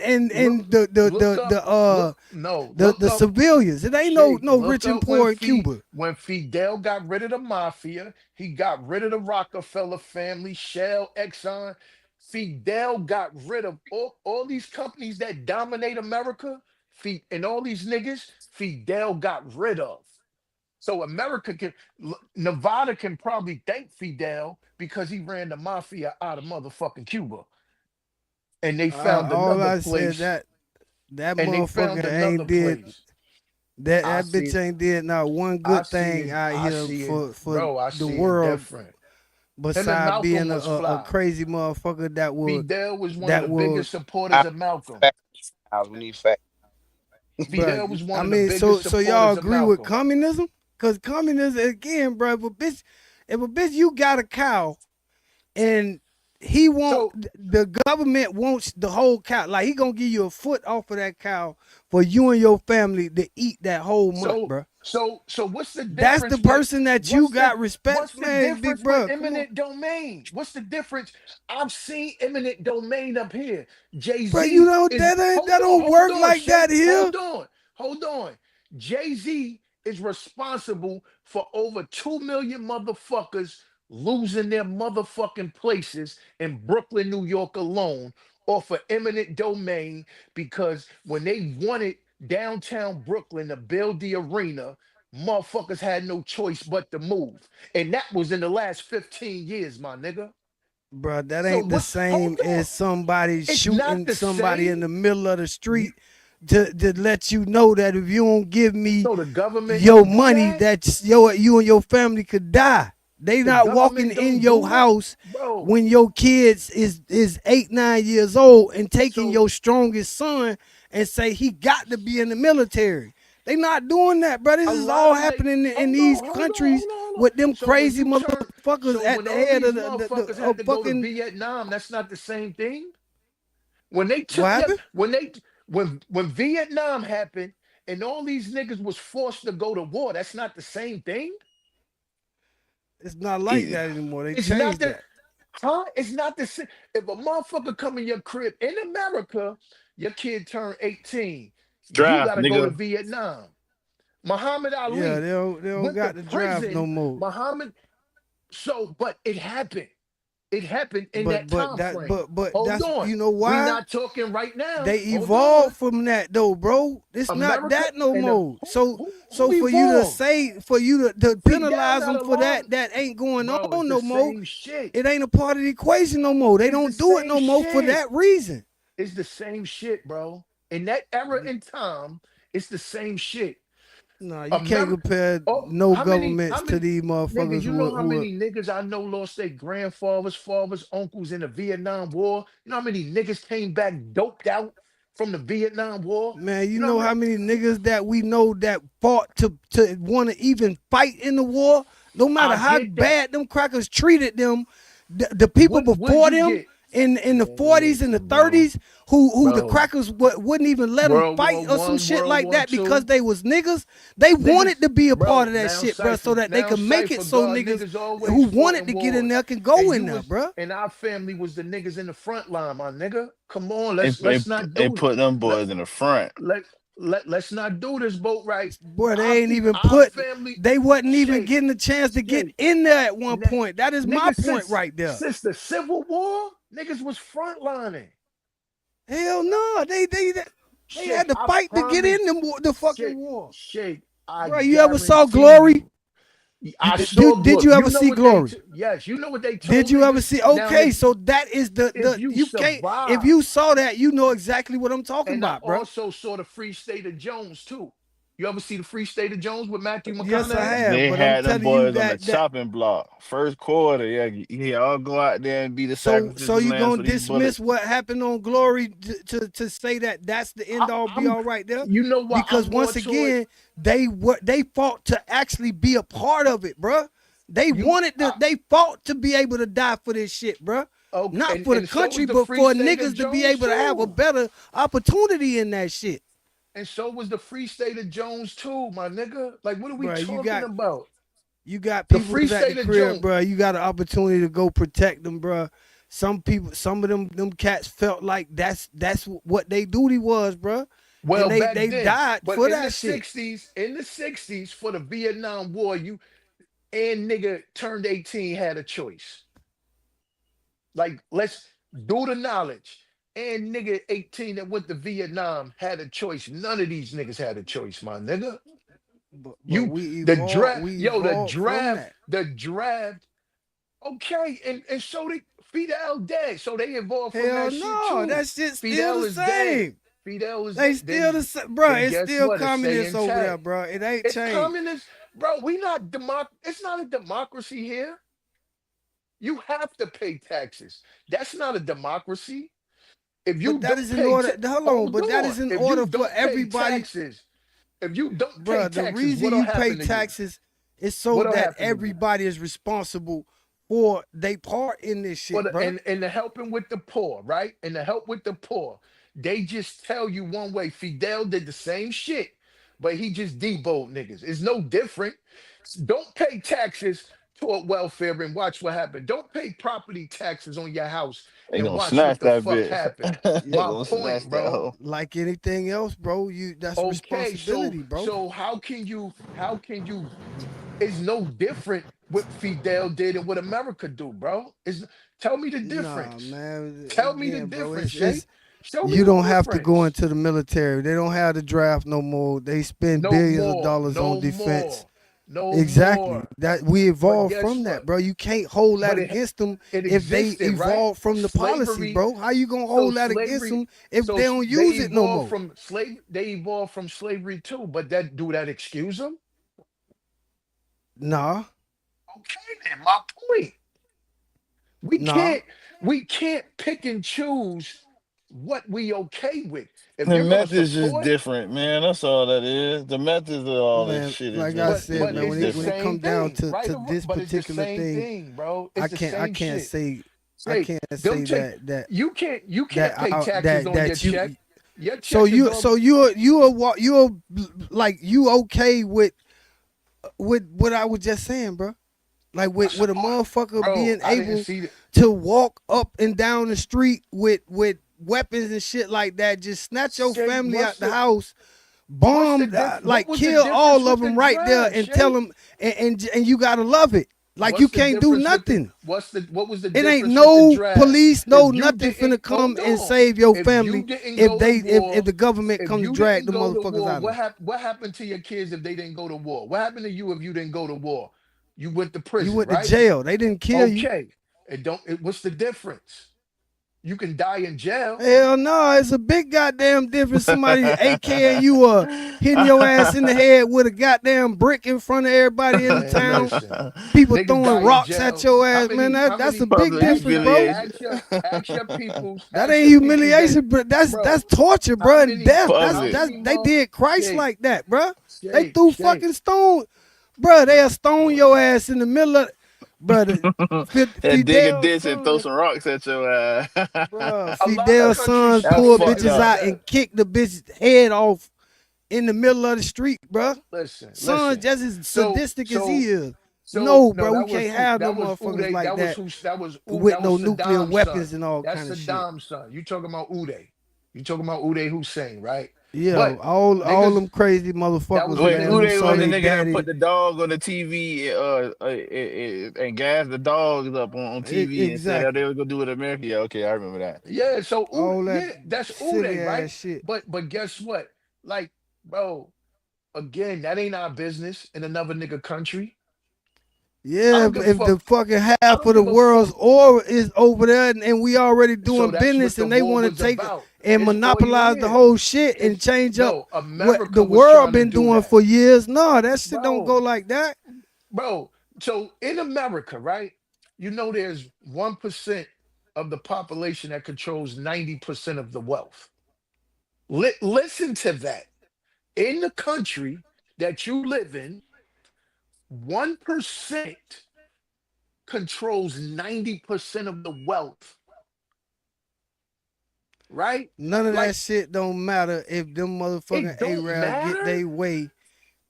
look, look up, look. No, look the up. civilians. It ain't Shake, no look rich and up when poor in Cuba. Fidel got rid of the mafia, he got rid of the Rockefeller family, Shell, Exxon. Fidel got rid of all these companies that dominate America. And all these niggas, Fidel got rid of. So America can, Nevada can probably thank Fidel because he ran the mafia out of motherfucking Cuba, and they found All another I said place, that and they found motherfucker another ain't did place. I that see bitch ain't did not one I good see thing it. out I here see it, for bro. I the see it world different. Him and beside Malcolm being was a fly. crazy motherfucker Fidel was one of the that will biggest supporters of Malcolm. We need facts. Fidel Bruh, was I one of the mean, biggest so y'all supporters of agree with Malcolm. communism? Cause communism again, bro. If a bitch you got a cow and he want So, the government wants the whole cow, like he gonna give you a foot off of that cow for you and your family to eat that whole month, so, bro. what's the That's the difference with person that you what's the got respect, man, big difference with bro. Come on, eminent domain? What's the difference? I've seen eminent domain up here. Jay bro. You Z know is that don't work like that Shake, here, hold on. Jay Z is responsible for over 2 million motherfuckers losing their motherfucking places in Brooklyn, New York alone, off of eminent domain because when they wanted downtown Brooklyn to build the arena, motherfuckers had no choice but to move. And that was in the last 15 years, my nigga. bro. That So ain't the what's hold same on? as somebody It's not shooting the somebody in same. the middle of the You, street to let you know that if you don't give me so the government your don't do money, that? that you and your family could die. They The not walking government in don't your do that? house Bro. when your kids is 8, 9 years old and taking So your strongest son and say he got to be in the military. They not doing that, bro. This a is lot all of happening in hold these on, hold on, countries hold on, hold on. with them So when crazy you turn, motherfuckers so at when the all head these of motherfuckers had of to go to fucking Vietnam, that's not the same thing. When they what took them, happened? when Vietnam happened and all these niggas was forced to go to war, that's not the same thing. It's not like Yeah. that anymore. They It's not changed the that. huh? It's not the same. If a motherfucker come in your crib in America, your kid turned 18, you Draft, gotta go to nigga. Vietnam. Muhammad Yeah, Ali they don't went to got the draft no prison. more. Muhammad, so but it happened. It happened in that time frame. But Hold that's on. you know We why? not talking right now. They Hold on. evolved from that though, bro. It's not America that no and more. who So for you to evolved? say to Fidel penalize got them for along, that ain't going bro. It's on the no more. same shit. It ain't a part of the equation no more. They It's the don't do it same no more for shit. that reason. It's the same shit, bro. In that era in time, it's the same shit. Nah, you can't America. compare Oh, no how governments to many these nigga? motherfuckers You know how who are many niggas I know lost their grandfathers, fathers, uncles in the Vietnam War? You know how many niggas came back doped out from the Vietnam War? man, you You know how know many? how many niggas that we know that fought to want to even fight in the war? No matter I how get that. bad them crackers treated them, the people What before you them get? in the Man, 40s and the listen, bro, 30s who the bro. crackers wouldn't even let them World fight War or some One, shit World like War that because Two, they was niggas. They niggas, wanted to be a part bro. of that shit, bro, so that they Now could make it cipher, so God, niggas niggas always who fought wanted in to get in wars, there can go and in you there, was, bro. and our family was the niggas in the front line, my nigga. Come on, They, they, let's not they do it. put them Let boys in the front. let let's not do this boat right. Boy, Our they ain't even our put. family They wasn't even shake, getting the chance to get shake. in there at one N- point. That is my Niggas point right there. since the Civil War, niggas was frontlining. Hell no, they They had Shake, to I fight to get promise. in the fucking Shake, war. Shake, I Bro, you ever saw guarantee you. Glory? I saw Did Glory. you You ever know see what they? Glory? Yes, you know what they Did told you ever niggas. see? Now, Okay, so that is if you you can't, if survive, you saw that, you know exactly what I'm talking and I about, bro. also saw the Free State of Jones too. You ever see the Free State of Jones with Matthew Yes, I McConaughey? have, They but I'm had them telling you boys on the that chopping block. First quarter, yeah, yeah, all go out there and be the so sacrificial you lambs gonna for these dismiss bullets. what happened on Glory to say that that's the end all be I'm. all right there? You know what? Because I'm more once toward again, they fought to actually be a part of it, bruh. They you. wanted to, they fought to be able to die for this shit, bruh. Okay, Not for the and so country, was the but Free for State of niggas to be Jones able to have a too. better opportunity in that shit. And so was the Free State of Jones too, my nigga. Like, what are we Bruh, talking about? you got The people Free at the State of crib, Jones. bruh. You got an opportunity to go protect them, bruh. Some people, some of them cats felt like that's what they duty was, bruh. Well, And back they then, died but for that shit. in the '60s, for the Vietnam War, you and nigga turned 18 had a choice. Like, let's do the knowledge. And nigga 18 that went to Vietnam had a choice. None of these niggas had a choice, my nigga. But You we the evolved, draft, we yo, evolved from that. the draft. Okay, and so they Fidel dead, so they evolved from Hell that shit no, too. that shit's still Fidel the is dead. same. Fidel is They dead. still the same, bro. Then It's guess still what? It stay communist over there, intact. bro. It ain't It's changed. communist, bro. We not It's not a democracy here. You have to pay taxes. That's not a democracy. If you But that don't is in pay, order. Hold on, hold but that on. is in If you order for don't pay everybody, taxes, if you don't pay bro. The taxes, reason what'll you pay happen to you? taxes is so What'll that happen to you? everybody is responsible for their part in this For shit, the, bro. and the helping with the poor, right? And the help with the poor, they just tell you one way. Fidel did the same shit, but he just deboed niggas. It's no different. Don't pay taxes toward welfare and watch what happened. Don't pay property taxes on your house They and gonna watch what snatch the that fuck bitch. happened. They My gonna snatch point, that bro. hoe. Like anything else, bro. That's Okay, responsibility, bro. so how can you it's no different what Fidel did and what America do, bro. Is tell me the Nah, difference. man. Tell me the Again, bro. difference, It's Shay. Show me you the don't have to go difference. into the military. They don't have the draft no more. They spend No billions of more, dollars on no defense. more, no Exactly. more. That we But evolved guess from what? that, bro. You can't hold that But against them it if they existed, right? evolve from the policy, Slavery. bro. How you gonna So hold that against slavery. them if So they don't they use it no evolved more? from slave. They evolved from slavery too. But that do that excuse them? Nah, Okay, then my point. We nah. can't we can't pick and choose what we okay with. If The you're gonna method's just support, different, man. That's all that is. The methods of all this Man, shit is like I just said, but man, it's is the when it different. come same down thing, right? to this But it's the particular same thing, thing, bro. It's I the can't I same can't shit. say I Hey, can't them say take you can't pay taxes on your that you check. Your so check is so all you're like you okay with what I was just saying, bro? Like I with a support, motherfucker bro. being I didn't able see that. to walk up and down the street with weapons and shit like that, just snatch your Shay, family out the house, bomb, what like was the kill difference all of with the them right there, draft, and tell Shay? them, and you gotta love it. Like you What's the can't do difference with the nothing. what was the It ain't difference with the no draft? police, If no you nothing finna didn't come hold and on, save your if you family didn't if go to they if war, the government if come to you drag didn't the go to motherfuckers war, out of it. what happened to your kids if they didn't go to war? What happened to you if you didn't go to war? You went to You prison, went to right? jail. They didn't kill you. Okay. What's the difference? You can die in jail. Hell no, it's a big goddamn difference. Somebody AKing you hitting your ass in the head with a goddamn brick in front of everybody in the Man, town. listen. People Niggas throwing die in rocks at jail. your ass, man. That's a big Public difference, bro. humiliation. Ask your peoples, That ain't humiliation, but bro, that's torture, how bro, and many, death. how Public. That's many they more, did Christ shake, like that, bro. They shake, threw shake. fucking stone, bro. They'll stone your ass in the middle of, brother. And dig a Fidel's ditch and throw son, some rocks at your ass. bro. A lot of Fidel's countries sons That's still pull get fucked bitches like up. out and that. kick the bitch's head off in the middle of the street, bro. Son, Listen. just as So, sadistic as he so, is. so No, no, bro, we can't have no motherfuckers Uday. like That was that who? with That no was nuclear Saddam's son. weapons and all That's kind of shit. Saddam's son. You talking about Uday? You talking about Uday Hussein, right? Yeah, But all niggas, them crazy that motherfuckers, was a Wait, man, who who different they saw was the they time. nigga that put daddy. the dog on the TV and gassed the dogs up on TV and said that they Exactly. was gonna do it in America? Yeah, okay, I remember that. Yeah, so All that yeah, that's silly Uday, right? ass shit. But guess what? Like, bro, again, that ain't our business in another nigga country. I Yeah, don't give a if the fuck. fucking I half don't of the give a world's fuck. oil is over there and we already So doing that's business what the and they war want to was take about. and It's all you monopolize the hear. whole shit and It's change up no what the America was world trying to been do doing that, for years. No, that shit don't go bro. like that. Bro, so in America, right? You know, there's 1% of the population that controls 90% of the wealth. Listen to that. In the country that you live in, 1% controls 90% of the wealth, right? None of that Like, shit don't matter if them motherfucking it don't Arab get matter. their way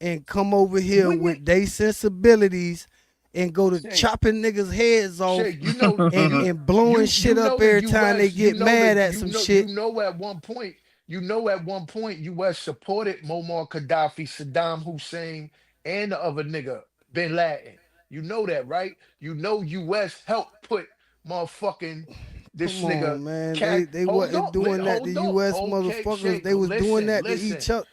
and come over here When they with their sensibilities and go to say, chopping niggas heads off you know, and blowing shit you up know the every time they US, you get know the mad at some you shit. know at one point US supported Muammar Gaddafi, Saddam Hussein, and the other nigga, Bin Laden. You know that, right? You know US helped put motherfucking this Come nigga on, man. cat. They wasn't doing that to Hold on. US Okay, motherfuckers. Shake, They was doing listen, that to each listen. other.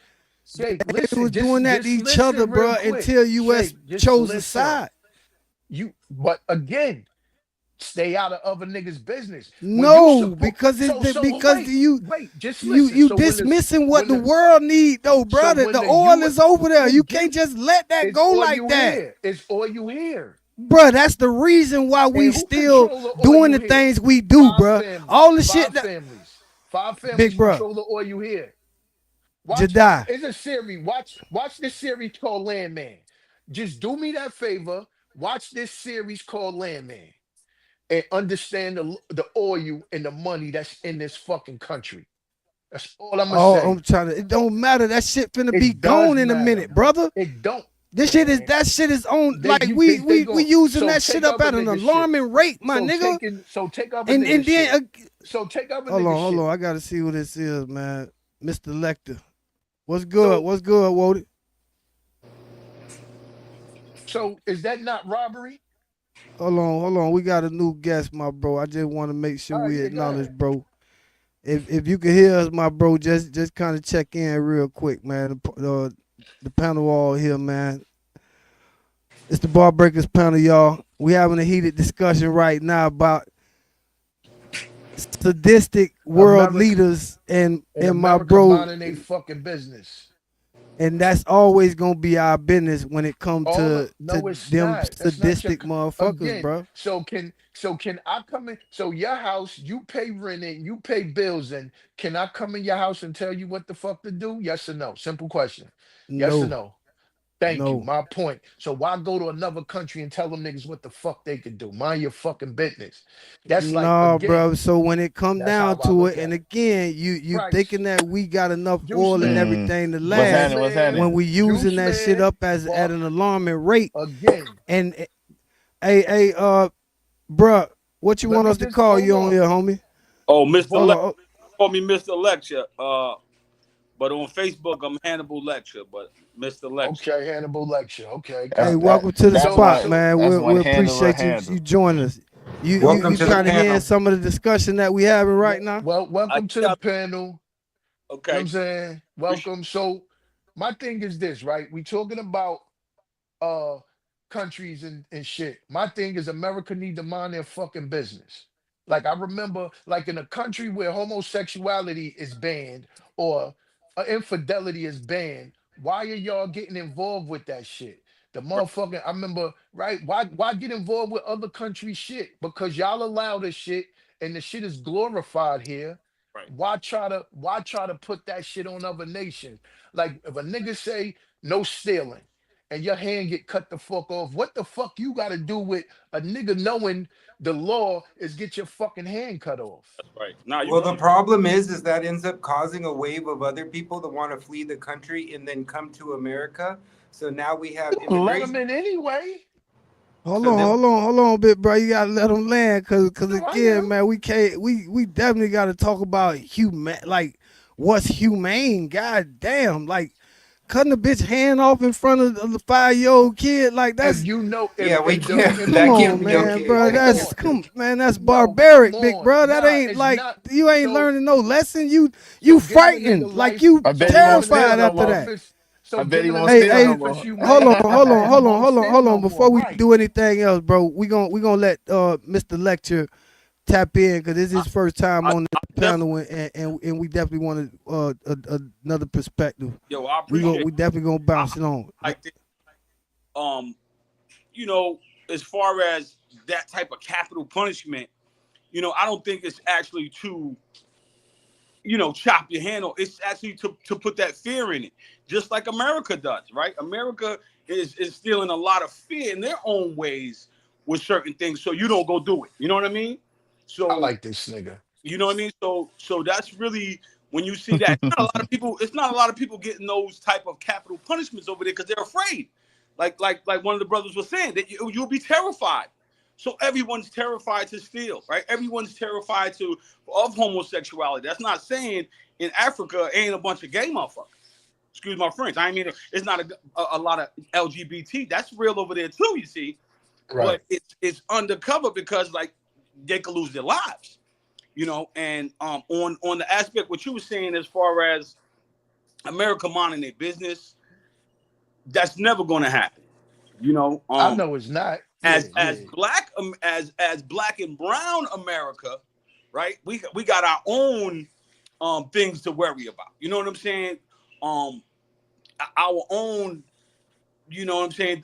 Shake, They was listen, doing that to just each other, listen real bro, quick. until US Shake, just chose a listen. side. But again, stay out of other niggas' business. When you No, support, because wait, wait, just listen. you So dismissing what when the the world need though, so brother. when The the oil you is over there. You can't again, just let that it's go all like you that. hear. It's all you hear. Bruh, that's the reason why we And who still control the oil doing you the hear? things we do, bruh. All the shit Five that families, five families big bruh, control the oil you hear. Watch, Jedi. it's a series. Watch this series called Landman. Just do me that favor. Watch this series called Landman and understand the oil and the money that's in this fucking country. That's all I'm gonna Oh, I'm say. trying to. It don't matter. That shit finna be It does gone in a matter, minute, bro. brother. It don't, This shit is man. that shit is on. They Like you we think they we we going using so that shit take up other at an nigga shit. alarming rate, my nigga. So take other nigga And then shit. So take other nigga hold shit. on. I gotta see who this is, man. Mr. Lecter. What's good? So What's good, Wody? so is that not robbery? Hold on. We got a new guest, my bro. I just want to make sure All right, we yeah, go acknowledge, ahead. bro. If you can hear us, my bro, just kind of check in real quick, man. The panel all here, man. It's the Bar Breakers panel, y'all. We having a heated discussion right now about sadistic world America leaders and and my America bro, minding they fucking business. and that's always gonna be our business when it comes to No, it's them not. That's not your sadistic motherfuckers, again. bro. So can I come in? So your house, you pay rent and you pay bills, and can I come in your house and tell you what the fuck to do? Yes or no? Simple question. Yes or No, no? Thank you. no. My point. So why go to another country and tell them niggas what the fuck they could do? Mind your fucking business. That's like No, again. bro. So when it come That's how down I to look it, and at it. again, you Price, thinking that we got enough juice oil and man, Mm. everything to What's juice last happening? What's man, when happening? we using juice that shit man. up as at Fuck an alarming rate. again. And hey, bruh, what you Let want me us to just call hold you on on. here, homie? Oh, Mr. Hold Lecture. on. Call me Mr. Lecture. But on Facebook, I'm Hannibal Lecture. But Mr. Lecture. Okay, Hannibal lecture. Okay, Hey, copy. welcome to the spot, So man. that's We one handle a appreciate handle. you joining us. Welcome You to the kind of hearing panel. some of the discussion that we having right now? I welcome to the got panel. You know what I'm okay. saying? Appreciate Welcome. So my thing is this, right? We talking about uh countries and shit. My thing is America need to mind their fucking business. Like I remember, like in a country where homosexuality is banned or infidelity is banned, why are y'all getting involved with that shit? The right, motherfucking, I remember, right? Why get involved with other country shit? Because y'all allow this shit and the shit is glorified here. right. Why try to put that shit on other nations? Like if a nigga say no stealing and your hand get cut the fuck off, what the fuck you got to do with a nigga knowing the law is get your fucking hand cut off? That's right. Now Well, the problem is that ends up causing a wave of other people that want to flee the country and then come to America. So now we have Let them immigration. in anyway. Hold So on, then, hold on, bit bro. You gotta let them land, cause No, I again, am. man, we can't. We definitely gotta talk about human. Like what's humane. God damn, like cutting a bitch hand off in front of the 5-year-old kid, like that's If you know, Yeah, we if the can't. if come That you can't on, be know, man, okay. bro. hold That's on, that's no, come barbaric, big on, bro. That nah, ain't it's like not. you ain't So learning no lesson. You so giving a frightened, nigga like life, you I bet so he won't giving a steal terrified nigga no after more. that. life I so bet he giving a won't Hey, nigga steal no hey, life is more. hold humane on, after hold on, that. He hold on, won't hold on, steal hold no on. more, Before we right? do anything else, bro, we gonna let Mr. Lecture tap in because this is I, his first time I, on I the definitely, panel, and we definitely want another perspective. yo, I We appreciate. definitely gonna I bounce it on. like this. Um, you know, as far as that type of capital punishment, I don't think it's actually to, chop your hand off. It's actually to put that fear in it, just like America does, right? America is instilling a lot of fear in their own ways with certain things, so you don't go do it. You know what I mean? I So like this nigga. you know what I mean? So that's really when you see that. It's not a lot of people. It's not a lot of people getting those type of capital punishments over there because they're afraid. Like one of the brothers was saying that you'll be terrified. So everyone's terrified to steal, right? Everyone's terrified of homosexuality. That's not saying in Africa ain't a bunch of gay motherfuckers. Excuse my French. I mean it's not a lot of LGBT. That's real over there too. You see, Right. but it's undercover because like they could lose their lives. And on the aspect what you were saying as far as America minding their business, that's never going to happen. You know, I um, know it's not. Yeah, as yeah. black as black and brown America, right? We got our own things to worry about. You know what I'm saying? Um, our own, you know what I'm saying?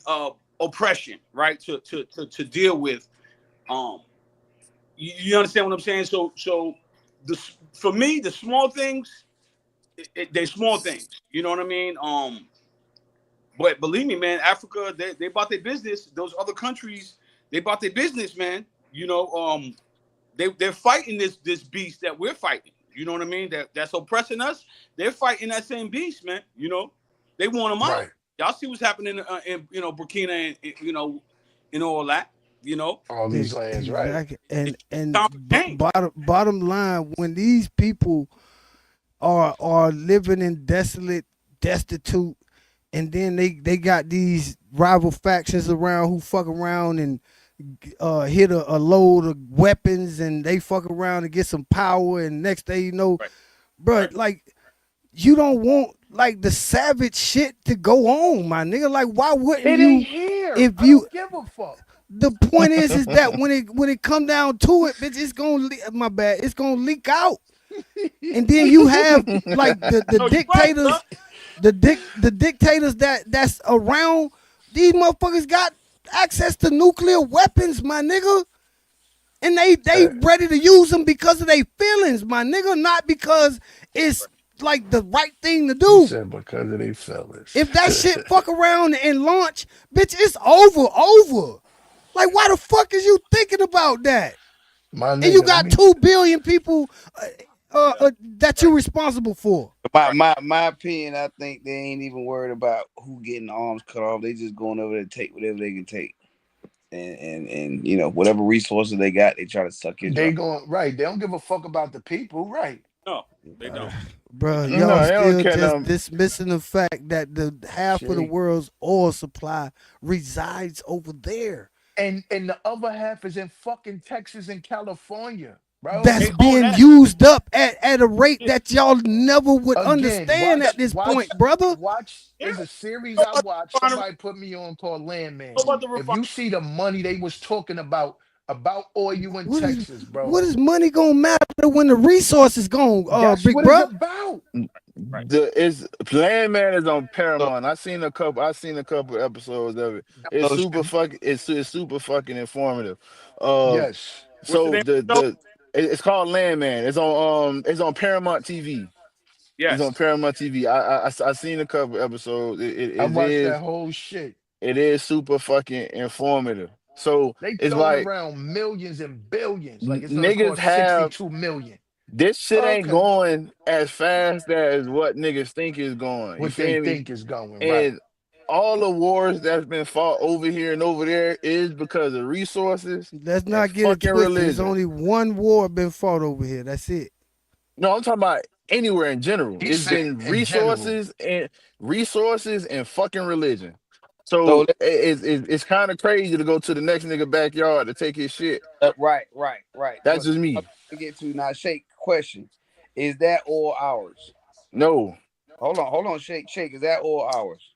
Oppression, right? To deal with. Um, you understand what I'm saying? So the for me the small things they small things. You know what I mean? But believe me, man, Africa, they bought their business. Those other countries, they bought their business, man. They're fighting this beast that we're fighting. You know what I mean? That's oppressing us. They're fighting that same beast, man. They want them out. Right. Y'all see what's happening in Burkina and all that. You know, All these lands, right. Exactly, and it's time for change. bottom line, when these people are living in destitute, and then they got these rival factions around who fuck around and hit a load of weapons, and they fuck around and get some power, and next thing you know, Right, bruh, right. like you don't want like the savage shit to go on, my nigga. Like why wouldn't It ain't you? here. If I you don't give a fuck. The point is that when it come down to it, bitch, it's gonna my bad, it's gonna leak out, and then you have like the No, you're right, bro. dictators, the dictators that's around. These motherfuckers got access to nuclear weapons, my nigga, and they Uh, ready to use them because of their feelings, my nigga, not because it's like the right thing to he do. said because of they fellas. If that shit fuck around and launch, bitch, it's over. Like, why the fuck is you thinking about that? My And you nigga, let got me 2 billion people Yeah, that right, you're responsible for. My right. my my opinion, I think they ain't even worried about who getting arms cut off. They just going over there to take whatever they can take, and whatever resources they got, they try to suck your they dry. going right. They don't give a fuck about the people, right? No, they don't. They Bruh, don't. y'all No, they don't still care just nothing. dismissing the fact that the half of the Shit. world's oil supply resides over there. And the other half is in fucking Texas and California, bro. That's They own being that used up at a rate shit. that y'all never would Again, understand Yeah, at watch, this watch, point, brother. watch. yeah. There's a series Know I about watched. the refinery? Somebody put me on called Landman. Know about the If you refinery? see the money they was talking about oil in What is Texas, bro, what is money gonna matter when the resources gone, that's big what it's bruh? about. Right. The is Landman is on So, Paramount. I seen a couple episodes of it. It's so super fucking. It's super fucking informative. Uh, Yes. What's the so name of the show? it's called Landman. It's on Paramount TV. It's on Yes. Paramount TV. I seen a couple episodes. I watched that whole shit. It is super fucking informative. So They it's throwing like around millions and billions. Like it's gonna niggas cost have 62 million. this shit ain't Okay. going as fast as what niggas think is going. You What they feel me? think is going, right. And all the wars that's been fought over here and over there is because of resources Let's and not get it fucking twisted. There's religion. only one war been fought over here. That's it. No, I'm talking about anywhere in general. He It's said been in general. resources and fucking religion. So So it's kind of crazy to go to the next nigga backyard to take his shit. right. That's But just I'm me. gonna get to now. Shake question: is that all ours? No, Hold on. Shake. Is that all ours?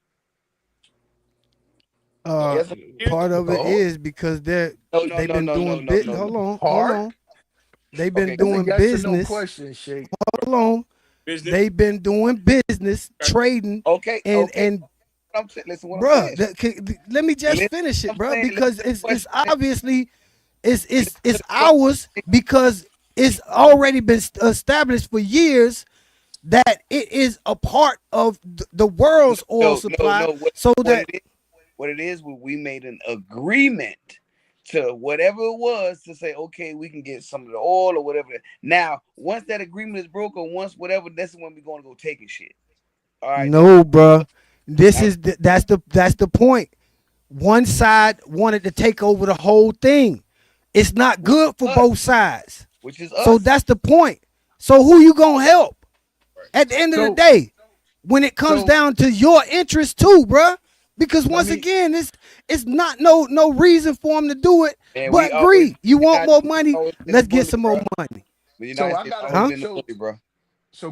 Uh, Yes. Or part of it Oh, is because they've been doing no, bit. no, no. Hold part. on. They've been Okay. That's a doing yes or no business. question, Shake. Hold on. Business. They've been doing business, trading, Okay. and I'm saying. Listen, what I'm bruh, saying. let me just Listen, finish it, I'm bruh, saying. because Listen to the it's question. obviously Listen to it's the question. ours because it's already been established for years that it is a part of the world's oil supply, No. so What that it is? What it is? We made an agreement to whatever it was to say, okay, we can get some of the oil or whatever. Now, once that agreement is broken, once whatever, that's when we're going to go taking shit. All right. no, bruh, this Now, is that's the point. One side wanted to take over the whole thing. It's not which is good for us. both sides. Which is So us. that's the point. So who you gonna help at the end of the So, day when it comes so down to your interest too, bruh? Because let once me. again, it's not no reason for them to do it And we but always, greed. You want United more States money? always been the Let's get bully, some more bro. money. The So United I States got a. always Huh? been the So bully, bro.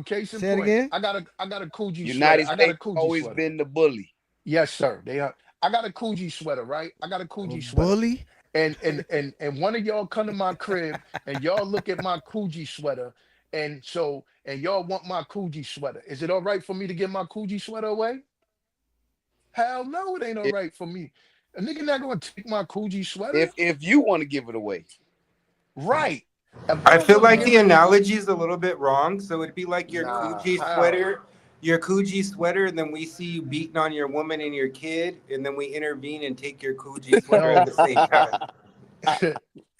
case in Say it point. again. I got a Coogee sweater. United I got a States Coogee always sweater. been the bully. Yes, sir. They are. I got a Coogee sweater, right? I got a A Coogee sweater. bully? And one of y'all come to my crib and y'all look at my Coogee sweater, and y'all want my Coogee sweater. Is it all right for me to give my Coogee sweater away? Hell no, it ain't all If right for me. A nigga not gonna take my Coogee sweater. if you want to give it away, Right. If I I don't feel want to like give the it, analogy is a little bit wrong. So it'd be like nah, how? Your Coogee sweater, and then we see you beating on your woman and your kid, and then we intervene and take your Coogee sweater at No. the same time.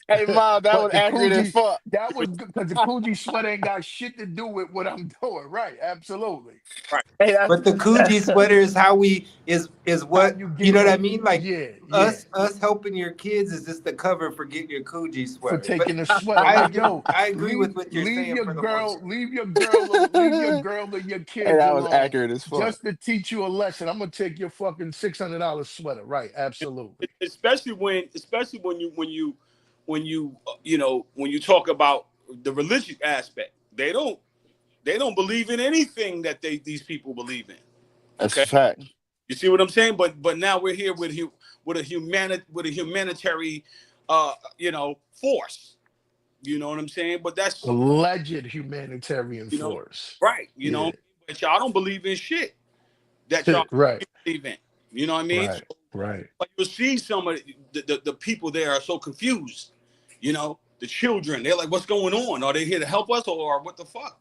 hey Miles, that But was the accurate as Coogee, fuck. that was because the Coogee sweater ain't got shit to do with what I'm doing. Right. Absolutely. Right. Hey, that's But the Coogee sweater is how we is How what you you get know what I your, mean. Like yeah. us helping your kids is just the cover for getting your Coogee For sweater. But taking the sweater. Like, yo, I agree leave with what you're leave saying your for the most girl, part. leave your girl or your hey, kids that was alone accurate as fuck. just to teach you a lesson. I'm gonna take your fucking $600 sweater. Right, absolutely. Especially when you talk about the religious aspect, they don't believe in anything that these people believe in. That's a Okay, fact. you see what I'm saying? But now we're here with a humanitarian force. You know what I'm saying? But that's Alleged humanitarian you know force. right. Yeah. But y'all don't believe in shit that y'all Right, believe in. You know what I mean? right, right. But you'll see some of the people there are so confused. The children, they're like, what's going on? Are they here to help us or what the fuck?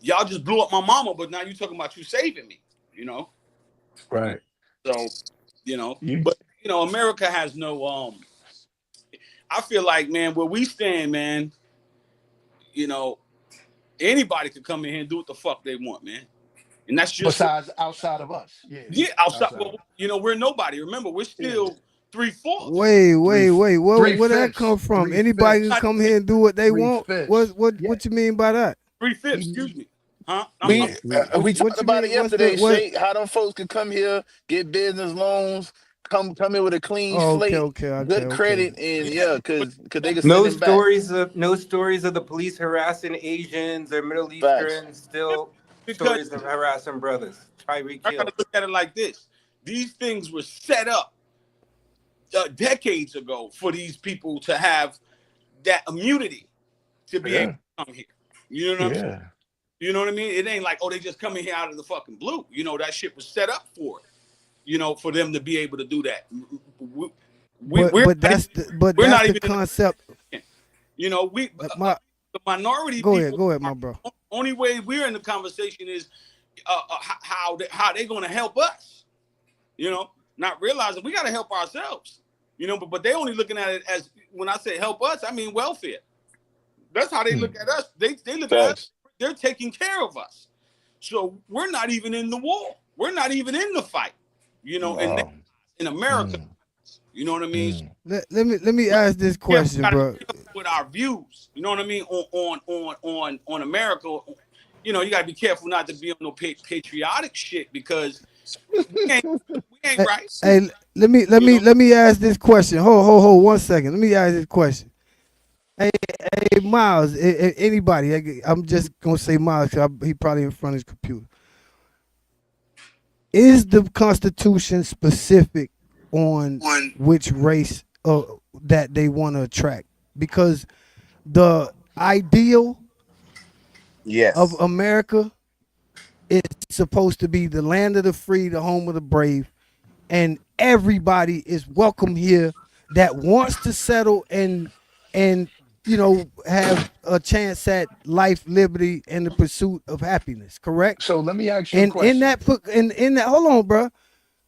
Y'all just blew up my mama, but now you talking about you saving me, you know? Right. So, You but America has no I feel like, man, where we stand, man, you know, anybody could come in here and do what the fuck they want, man. And that's just what besides outside of us. Yeah. outside Outside of well, we're nobody. Remember, we're yeah. still 3/4. Wait, Three wait, wait. three Where that come fifths. from? Three Anybody can fifths. come here and do what they Three want. What fifths. what Yeah. what you mean by that? 3/5, Mhm. excuse me. Huh? Yeah. Three. We What talked you about it mean? What's the yesterday, what? Shay. How them folks could come here, get business loans, come in with a clean Oh, slate, good okay. credit, and Yeah. yeah, But cause they could send them back. No stories of the police harassing Asians or Middle Facts. Easterns. Still because stories of harassing brothers. Tyreek I Hill. gotta look at it like this. These things were set up decades ago for these people to have that immunity to be able Yeah. to come here. You know what I'm saying? Yeah. You know what I mean? It ain't like, oh, they just coming here out of the fucking blue. That shit was set up for it. For them to be able to do that. We're But not, we're that's not the even in concept. the we My the minority Go people ahead, my are bro. only way we're in the conversation is how they going to help us. Not realizing we got to help ourselves. But they only looking at it as, when I say help us, I mean welfare. That's how they Hmm. look at us. They look at us. Facts. They're taking care of us. So we're not even in the war. We're not even in the fight. And Wow. in America, Mm. you know what I mean? Mm. Let me We ask this question, gotta bro. be careful with our views. You know what I mean? On America, you got to be careful not to be on no patriotic shit because we ain't Hey, right. hey, You know, let me ask this question. Hold 1 second. Let me ask this question. Hey, Miles, anybody? I'm just gonna say Miles because he probably in front of his computer. Is the Constitution specific on which race that they want to attract? Because the ideal of Yes. America is supposed to be the land of the free, the home of the brave, and everybody is welcome here that wants to settle and have a chance at life, liberty, and the pursuit of happiness. Correct? So let me ask you a And question. in that, hold on, bro,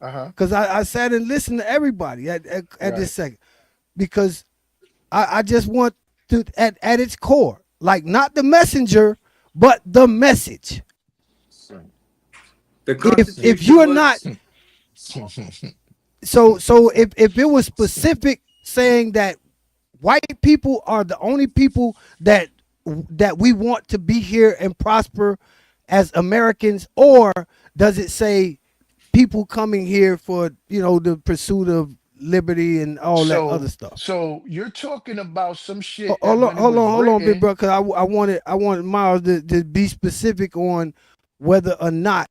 Uh-huh. because I sat and listened to everybody at this Right. second because I just want to at its core, like not the messenger, but the message. The If Constitution you're not was so if it was specific saying that white people are the only people that we want to be here and prosper as Americans, or does it say people coming here for the pursuit of liberty and all that other So stuff? so you're talking about some shit that Hold on, when it was big written, bro, because I wanted Miles to be specific on whether or not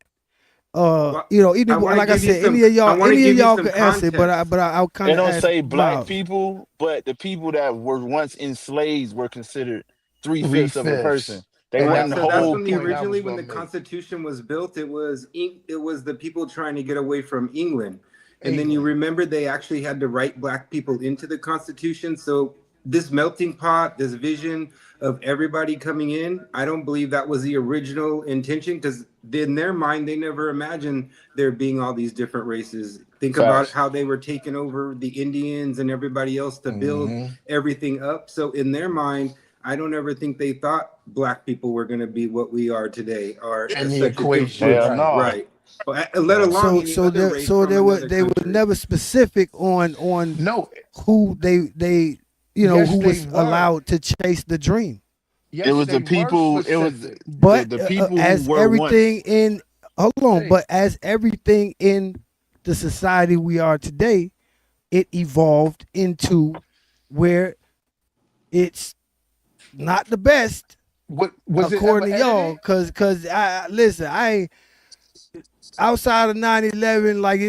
well, I want to like I give you said, some I want to any of give you y'all some could answer, but context. I'll kind It of don't ask say black Miles. people, but the people that were once enslaved were considered three three-fifths of a person. fifths. They And Right. wasn't that So that's that's whole the when the point people. I was originally when the gonna make. Constitution was built, it was the people trying to get away from England. And then you England. remember they actually had to write black people into the Constitution. So this melting pot, this vision of everybody coming in, I don't believe that was the original intention because in their mind they never imagined there being all these different races. Think about Facts. how they were taking over the Indians and everybody else to build Hmm. everything up. So in their mind, I don't ever think they thought black people were going to be what we are today or And the such an equation, Hell influence, right, no. right? Let right. alone So any other race from another they were country. never specific on No, who they yes, who they was were. allowed to chase the dream. It Yes, was the they were people. It was specific. But the people who as were everything once. in hold on, Hey, but as everything in the society we are today, it evolved into where it's not the best what was it ever according to y'all. edited? Cause I listen, I ain't outside of 9/11, like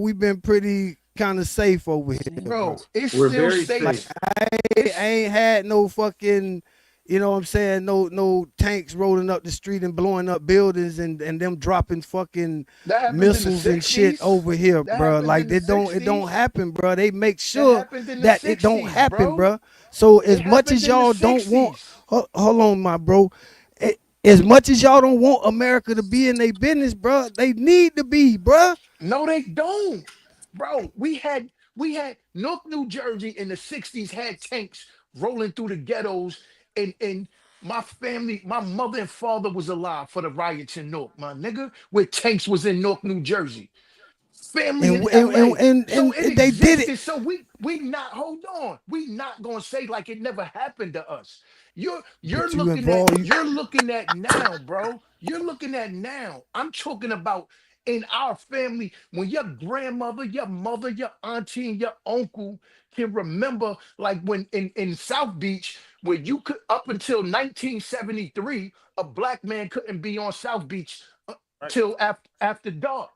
we've been pretty kind of safe over here, bro. Bro, it's We're still very Like safe. safe. I It's ain't had no fucking, what I'm saying, no tanks rolling up the street and blowing up buildings and them dropping fucking that happened in the missiles and shit 60s. over here, That bro. happened Like in the it don't 60s. happen, bro. They make That sure happened in the that it don't 60s, happen, bro. bro. So It as much happened as in the y'all don't want, 60s. hold on, my bro. As much as y'all don't want America to be in their business, bro, they need to be, bro. No, they don't. Bro, we had Newark, New Jersey in the 60s had tanks rolling through the ghettos and my family, my mother and father was alive for the riots in Newark, my nigga, where tanks was in Newark, New Jersey. Family in And LA. So it they did it. existed. So we not hold on. We not gonna say like it never happened to us. You're But you looking at involve you. you're looking at now, bro. You're looking at now. I'm talking about in our family when your grandmother, your mother, your auntie, and your uncle can remember like when in South Beach where you could up until 1973 a black man couldn't be on South Beach Right. till after dark.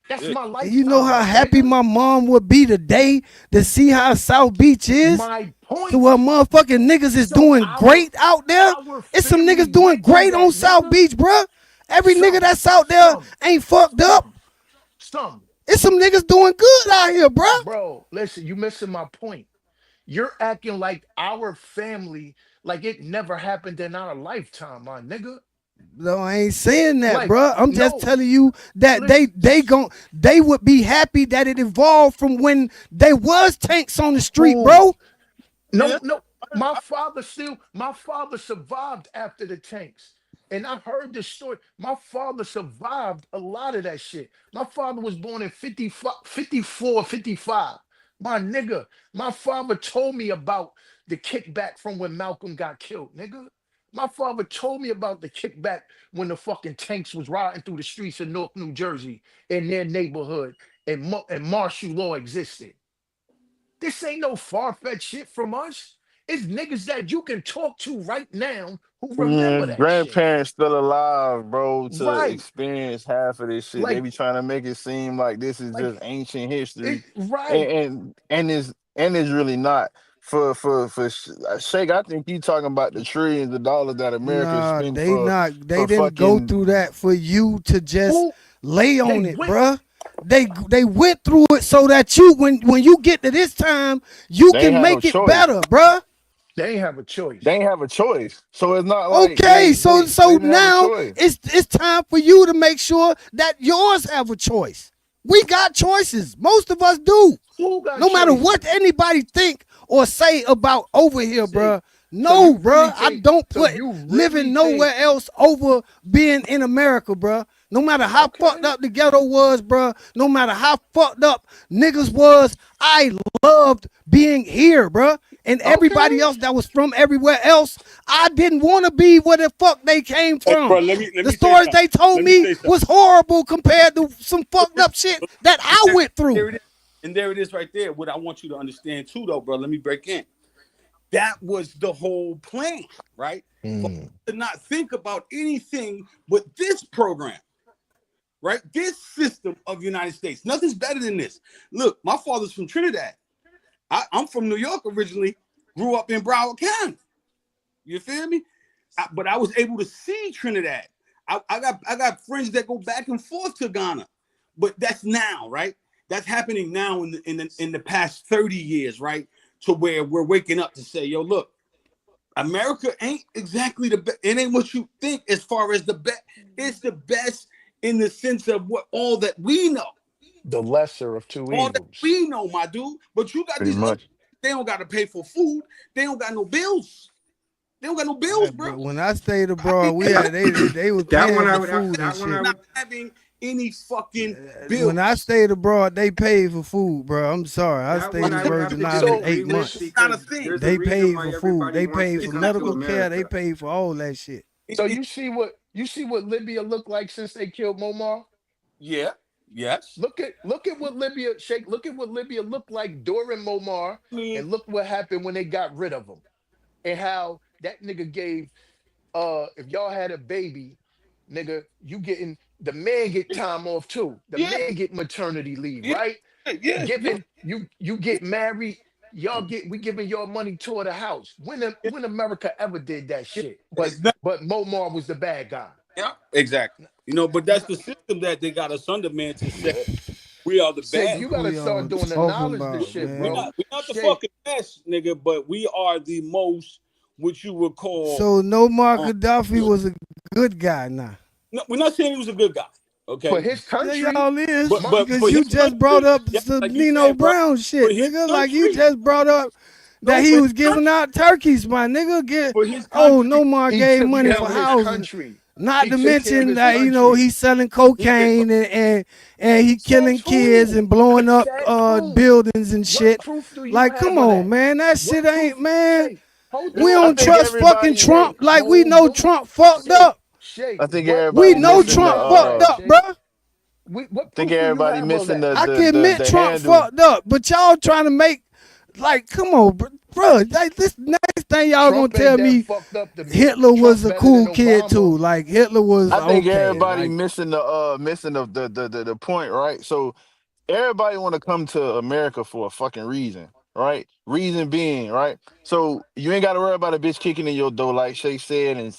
That's Yeah. my You know lifetime, how my happy nigga. my mom would be today to see how South Beach is? My To where point. motherfucking niggas is So doing great out there? our It's some family niggas doing went through great on that, South nigga. Beach, bruh. Every nigga Some, that's out there some, ain't fucked up. some, some. It's some niggas doing good out here, bruh. Bro, listen, you missing my point. You're acting like our family, like it never happened in our lifetime, my nigga. No, I ain't saying that, Like, bruh. I'm just no, telling you that listen, they would be happy that it evolved from when they was tanks on the street, who? bro. Yeah. No, no. My father survived after the tanks. And I heard this story. My father survived a lot of that shit. My father was born in 55, 54, 55. My nigga, my father told me about the kickback from when Malcolm got killed, nigga. My father told me about the kickback when the fucking tanks was riding through the streets of North New Jersey in their neighborhood, and, and martial law existed. This ain't no far-fetched shit from us. It's niggas that you can talk to right now who remember that shit. Grandparents still alive, bro, to Right. experience half of this shit. They Like, be trying to make it seem like this is just like ancient it history, right. and it's really not. Shake, I think you talking about the trillions of dollars that America Nah, spent they for not. They for didn't go fucking. through that for you to just Who lay they on it, went bruh. They went through it so that you, when you get to this time, you They ain't can had no make it choice. better, bruh. they ain't have a They choice. ain't have a choice. So it's not like Okay, so they didn't have a now choice. it's time for you to make sure that yours have a choice. We got choices. Most of us do. Who got No matter what choices? anybody think or say about over here, Say, bruh. so No, you really bruh. I think, don't so put you living really think, nowhere else over being in America, bruh. No matter how fucked okay, up the ghetto was, bruh. No matter how fucked up niggas was, I loved being here, bruh. And everybody okay. else that was from everywhere else, I didn't want to be where the fuck they came Hey, bro, from. let The me say stories something. they told Let me me say something. was horrible compared to some But fucked this, up shit but that I there, went through. there it is, and there it is right there. What I want you to understand too, though, bro. Let me break in. That was the whole plan, right? For us Mm. to not think about anything but this program, right? This system of the United States. Nothing's better than this. Look, my father's from Trinidad. I'm from New York originally. Grew up in Broward County. You feel me? But I was able to see Trinidad. I got friends that go back and forth to Ghana, but that's now, right? That's happening now in the past 30 years, right? To where we're waking up to say, yo, look, America ain't exactly the best. It ain't what you think as far as the best. It's the best in the sense of what all that we know, The lesser of two all that evils. we know, my dude. But you got Pretty these other. much. They don't got to pay for food. They don't got no bills. They don't got no bills, bro. But when I stayed I abroad, mean, we had they was That paying one I for would. food and That one I shit. not would. having any fucking When I bills. stayed abroad, they paid for food, bro. I'm sorry, I That stayed one in I the would have Virgin to Island So, disagree with 8 months. It's not a because thing. there's a They reason paid why for food. everybody They wants paid to for It's come not. to medical care. They America. paid for all that shit. so you see what Libya looked like since they killed Muammar? Yeah. Yes. Look at what Libya shake. Look at what Libya looked like during Muammar, I mean, and look what happened when they got rid of him, and how that nigga gave. If y'all had a baby, nigga, you getting the man get time off too. The yeah, man get maternity leave, yeah, right? yeah. Giving you get married, y'all get we giving y'all money toward the house. When America ever did that Yeah. shit? It's not. But Momar was the bad guy. Yeah. Exactly. But that's the system that they got us under, man. To say we are the Shake, bad. you Look who gotta y'all start doing the talking knowledge this about, shit, We're bro. man. not. We're not the Shake, fucking best, nigga. But we are the most, what you would call. So Nomar Um, Gaddafi was a good guy now. no, we're not saying he was a good guy. for Okay. his Yeah, country, y'all is But my but because for you his just brought country, up yeah, some like you Nino said, bro. Brown For shit, his nigga. Like you country. just brought up that No, he for his was giving country. out turkeys, my nigga. For his Oh, country. Nomar he gave took money care for of his housing. country. Not He to took care of mention his that country. he's selling He did, bro. cocaine and he killing Says kids who? and blowing up Says who? buildings and What shit. proof do you Like, have come of on, that? man. That shit What ain't, proof? man. Shake, hold We I on. don't think trust fucking everybody. Trump Shake, like we hold know on. Trump fucked Shake, up. shake. I think We What everybody know proof do missing you the. Trump have of fucked that, up, Shake? bruh. What I think proof do you everybody have of missing that? I the can the admit the Trump handle. fucked up, but y'all trying to make like, come on, bro. Like, this next thing y'all gonna Trump ain't tell that me fucked up to me. Hitler was Trump a better than cool kid Obama. too. Like Hitler was I think okay. everybody Like missing the point, right? So everybody want to come to America for a fucking reason, right? Reason being, right? So you ain't got to worry about a bitch kicking in your door, like Shay said, and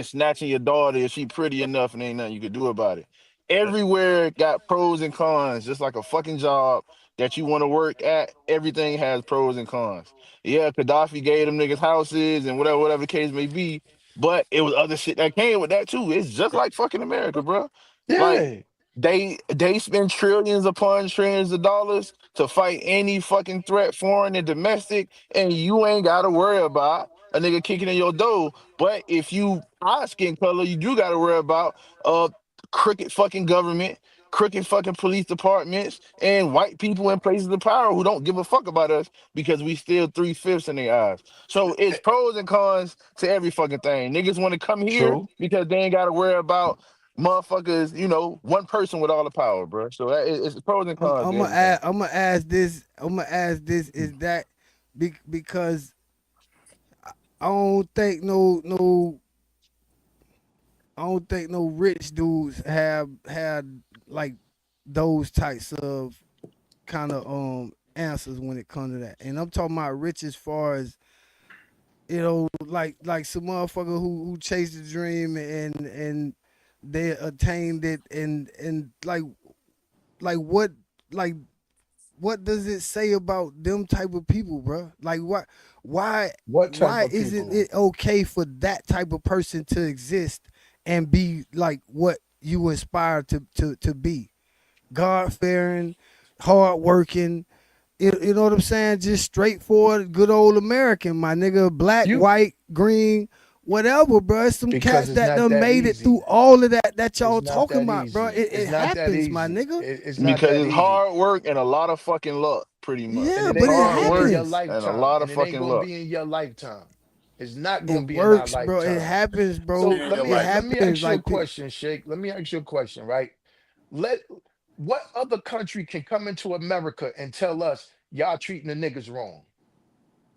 snatching your daughter if she pretty enough, and ain't nothing you can do about it. Everywhere got pros and cons, just like a fucking job that you want to work at. Everything has pros and cons. Yeah, Gaddafi gave them niggas houses and whatever the case may be, but it was other shit that came with that too. It's just like fucking America, bro. Like Yeah. they spend trillions upon trillions of dollars to fight any fucking threat, foreign and domestic, and you ain't gotta worry about a nigga kicking in your door. But if you high skin color, you do gotta worry about uh crooked fucking government crooked fucking police departments and white people in places of power who don't give a fuck about us because we still 3/5 in their eyes. So it's pros and cons to every fucking thing. Niggas want to come here True. because they ain't got to worry about motherfuckers, you know, one person with all the power, bro. So it's pros and cons to everything. I'm gonna ask this. I'm gonna ask this. Is that because I don't think I don't think no rich dudes have had like those types of kind of answers when it comes to that. And I'm talking about rich as far as like some motherfucker who chased the dream and they attained it and like what like what does it say about them type of people, bro? Like why What type why of isn't people? it okay for that type of person to exist and be like what you aspire to be? God fearing, hard working, you know what I'm saying? Just straightforward, good old American, my nigga. Black, You white, green, whatever, bro. It's some because cats it's that not done that made it through easy. all of that It's y'all not talking that about, bro. easy. It It's not that happens, my easy. nigga. It's not Because that it's easy. hard work and a lot of fucking luck, pretty much. And Yeah, it but ain't it gonna Hard be in work your happens. and a lifetime. lot of And it ain't fucking gonna luck. be in your lifetime. It's not It gonna be in our works, bro. It lifetime. happens, So bro. Yeah, you're It right. let me happens. ask you a Like, question, Shake. Let me ask you a question, right? Let what other country can come into America and tell us y'all treating the niggas wrong?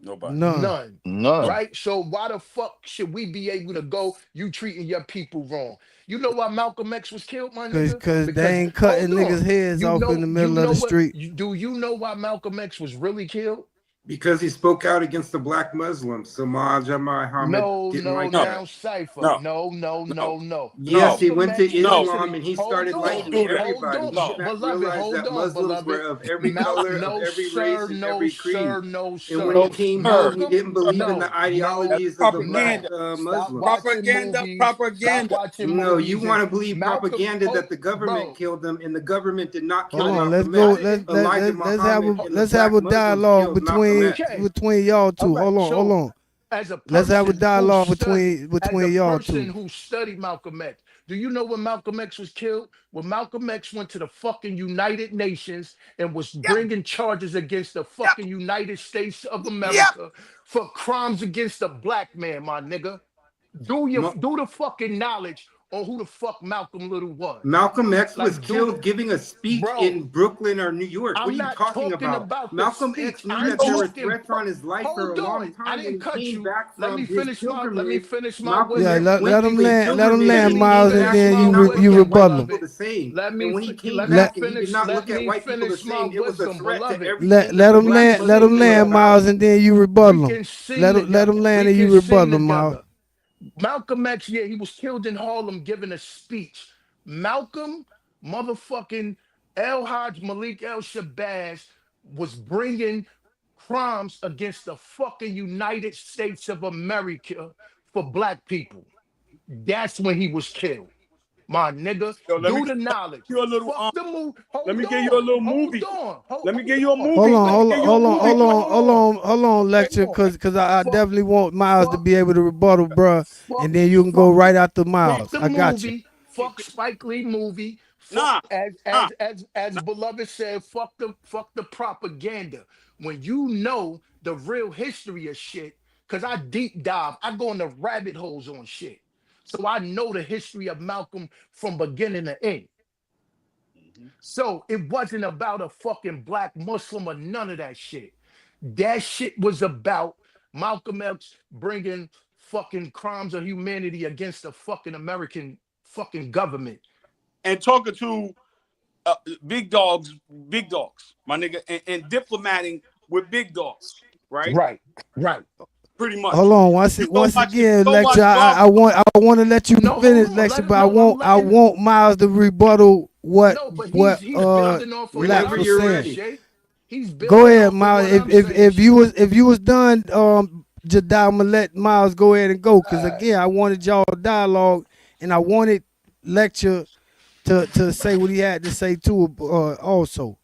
Nobody. none. None. None. Right? So why the fuck should we be able to go, you treating your people wrong? You know why Malcolm X was killed, my nigga? Cause they Because ain't cutting hold niggas on. heads off in the You middle of know the what street. do you know why Malcolm X was really killed? Because he spoke out against the black Muslims. So Mahatma Muhammad No, didn't no, like No, that. now Cypher. no, No, no, no, no, no. Yes, no, he Malcolm went to X went no. to Islam the and he hold started Don't on, liking do that. hold everybody. on, He No, beloved, realized hold that on, Muslims were beloved. of every color, of No, every race, sir, and no, every creed. sir, no, And when sir. he no, came sir, home, he Malcolm, didn't believe in the no, no, that's ideologies of the black no. propaganda. Stop Muslims. watching Propaganda, movies. Stop propaganda. watching No, you movies. And want to believe Malcolm, propaganda that the government bro, killed them, and the government did not Hold kill I on, didn't, let's Malcolm go. I X. didn't. Elijah Muhammad and the Let's have black a Muslims dialogue killed Malcolm between X. Okay, y'all all two. right. Hold So on. as a Let's have a person who dialogue studied, as a between y'all person two. who studied Malcolm X, do you know when Malcolm X was killed? When Malcolm X went to the fucking United Nations and was Yep, bringing charges against the yep, fucking United States of yep. America for crimes against a black man, my nigga. Do the fucking knowledge on who the fuck Malcolm Little was. Malcolm X was Like, do the killed giving a speech bro. in Brooklyn or New York. What I'm are you not talking talking about? about the Malcolm speech. X knew You I'm that know there were what? talking. threats on his life for a Hold long on. I time. When didn't he cut came you. back from his Let me pilgrimage, finish my Malcolm Yeah, X wisdom. went to a let him pilgrimage Let land, and he me came Miles, and back finish and then did my not look you wisdom, at white rebuttal him. people beloved. the same. Let And me when he came let me Let back and he did finish. not Let look at me white people the finish my same, it was a wisdom, threat to beloved. everything that the black We let can him Muslims were sing land, about. Miles, together. and then you We rebuttal him. can sing Let him together. land We and can you sing rebuttal him, Miles. together. Malcolm X, yeah, he was killed in Harlem giving a speech. Malcolm, motherfucking El Haj Malik El Shabazz was bringing crimes against the fucking United States of America for black people. That's when he was killed. My nigga, Yo, do the knowledge. give you a little Fuck the move. let me Hold give you a on. little Hold movie. on. Let me Hold give you a on. Hold movie. on, Let me Hold hold give on, you a hold on, movie. hold on, hold on. hold on, lecture, Hold on. cause I Fuck, definitely want Miles to fuck, be able to rebuttal, bruh, fuck, and then you can go fuck. right after Fuck Miles. the I got you. movie. Fuck Spike Lee movie. Fuck Nah, as nah, as as as nah. beloved said. Fuck the propaganda. When you know the real history of shit, cause I deep dive. I go into rabbit holes on shit. So I know the history of Malcolm from beginning to end. Mhm. So it wasn't about a fucking black Muslim or none of that shit. That shit was about Malcolm X bringing fucking crimes of humanity against the fucking American fucking government. And talking to big dogs, my nigga, and diplomating with big dogs, right? Right, right. Pretty Hold much. on, You go watch, if again, you go lecture. watch Garfield, I want to let you No, hold finish, on. lecture, Let but him. No, I'm I letting. want Miles to rebuttal No, but he's building off of what Lax Whenever I'm was you're saying, saying. ready. Shay. He's Go building ahead, off of Miles. what I'm saying, Shay. If you was done, Jedi, I'ma let Miles go ahead and go, cause Uh, again, I wanted y'all dialogue, and I wanted lecture to say what he had to say too, also.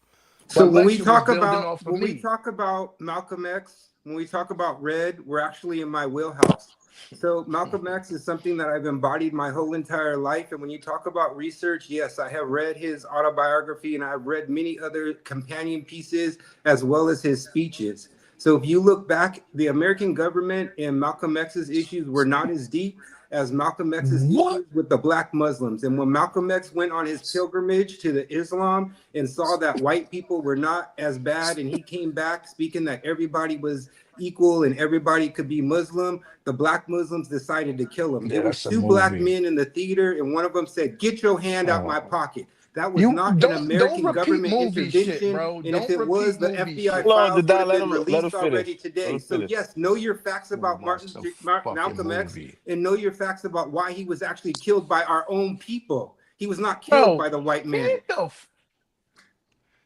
So but Lecture was building off of when we me. talk about Malcolm X, when we talk about Red, we're actually in my wheelhouse. So Malcolm X is something that I've embodied my whole entire life. And when you talk about research, yes, I have read his autobiography and I've read many other companion pieces as well as his speeches. So if you look back, the American government and Malcolm X's issues were not as deep as Malcolm X's What? issues with the black Muslims. And when Malcolm X went on his pilgrimage to the Islam and saw that white people were not as bad, and he came back speaking that everybody was equal and everybody could be Muslim, the black Muslims decided to kill him. Yeah, There was that's a two black movie. men in the theater, and one of them said, "Get your hand out my Oh. pocket." That was You not an don't American repeat government movie shit, intervention. bro. And if Don't it was, repeat the movie FBI shit. Hold on, files would Jedi, have let been him released already finish. Let today. him So finish. yes, know your facts about Watch Martin, the fucking Malcolm X, movie. and know your facts about why he was actually killed by our own people. He was not killed Bro, by the white man. get the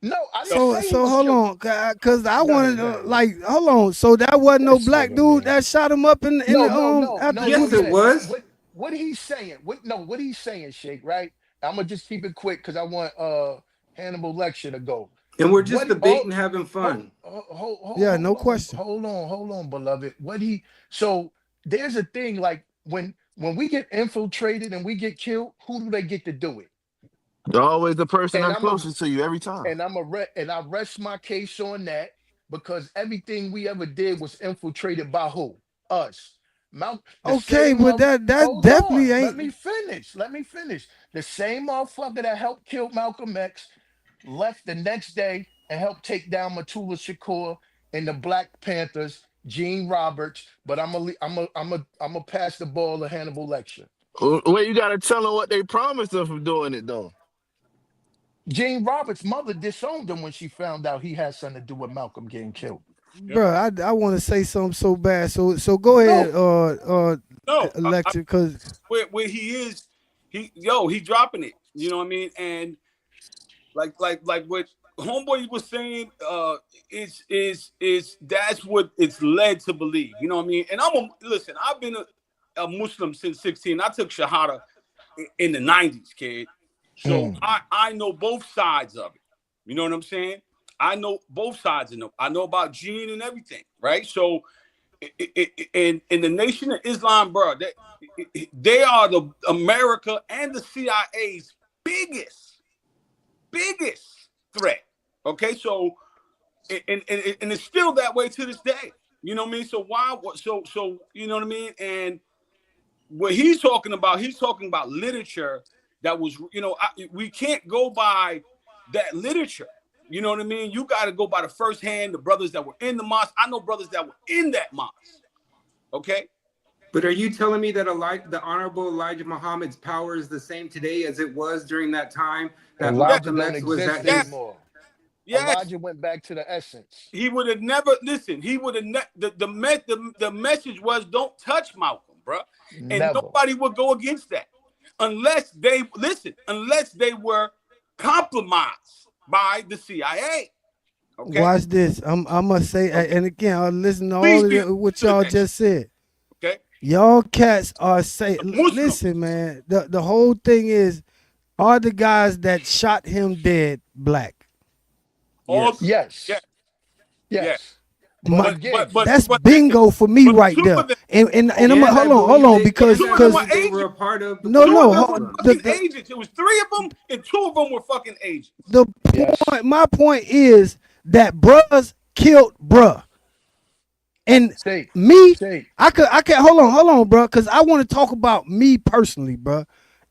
no, I didn't So say he so was hold killed. on, cause I Go wanted ahead, go to ahead. like hold on. So that wasn't no This black nigga, dude man. that shot him up in No, the no, no, after no, Yes, what? it Shake. was. What he's saying? What he's saying, Shake, right? I'm gonna just keep it quick because I want Hannibal Lecture to go. And we're just What oh debating, having hold fun. Yeah, no question. hold on, beloved. What he so there's a thing like when we get infiltrated and we get killed, who do they get to do it? Always the person And that's I'm a closest to you every time. and I rest my case on that because everything we ever did was infiltrated by who? Us. The Okay, same but mother. that Hold definitely on, let ain't. me finish. Let me finish. The same motherfucker that helped kill Malcolm X left the next day and helped take down Matula Shakur and the Black Panthers, Gene Roberts. But I'm gonna pass the ball to Hannibal Lecture. Well, you gotta tell them what they promised them from doing it, though. Gene Roberts' mother disowned him when she found out he had something to do with Malcolm getting killed. Yep. Bro, I want to say something so bad. So go ahead, No, No, lecture, cause where he is, he dropping it. You know what I mean? And like what homeboy was saying, is that's what it's led to believe. You know what I mean? And listen. I've been a Muslim since 16. I took Shahada in the 90s, kid. So mm, I know both sides of it. You know what I'm saying? I know both sides of them. I know about Gene and everything, right? So in the Nation of Islam, bro, they are the America and the CIA's biggest threat. Okay, so and it's still that way to this day. You know what I mean? So why? So you know what I mean? And what he's talking about literature that was, we can't go by that literature. You know what I mean? You got to go by the first hand, the brothers that were in the mosque. I know brothers that were in that mosque. Okay. but are you telling me that the Honorable Elijah Muhammad's power is the same today as it was during that time that Yes. Elijah Malcolm don't X was exist at his? anymore. Yes. Elijah went back to the essence. He would have never listened. He would have the message was don't touch Malcolm, bro, and Never. nobody would go against that unless they were compromised by the CIA. Okay, watch this. I must say, okay. and again, I listen to Please all of be what to the y'all next. just said. Okay, Y'all cats are saying, the Muslims. listen, man. The whole thing is, are the guys that shot him dead black? All Yes. Yes. yeah, yeah. Yes. But My, again, that's But listen, bingo for me but right two there. of them, And I'm And I hold believe on, they because and two I of them were believe they were agents. a part of the no, Two Black of no, them were Muslims. fucking agents. It was three of them, and two of them were fucking agents. the yes. my point is that bruhs killed bruh. And Shake. me, Shake. I could hold on, bro, because I want to talk about me personally, bro,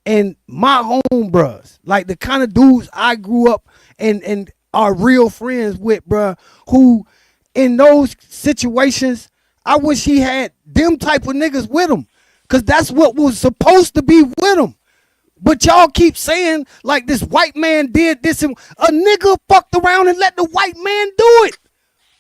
and my home bruhs, like the kind of dudes I grew up and are real friends with, bro, who in those situations, I wish he had them type of niggas with him, because that's what was supposed to be with him. But y'all keep saying like this white man did this, and a nigga fucked around and let the white man do it.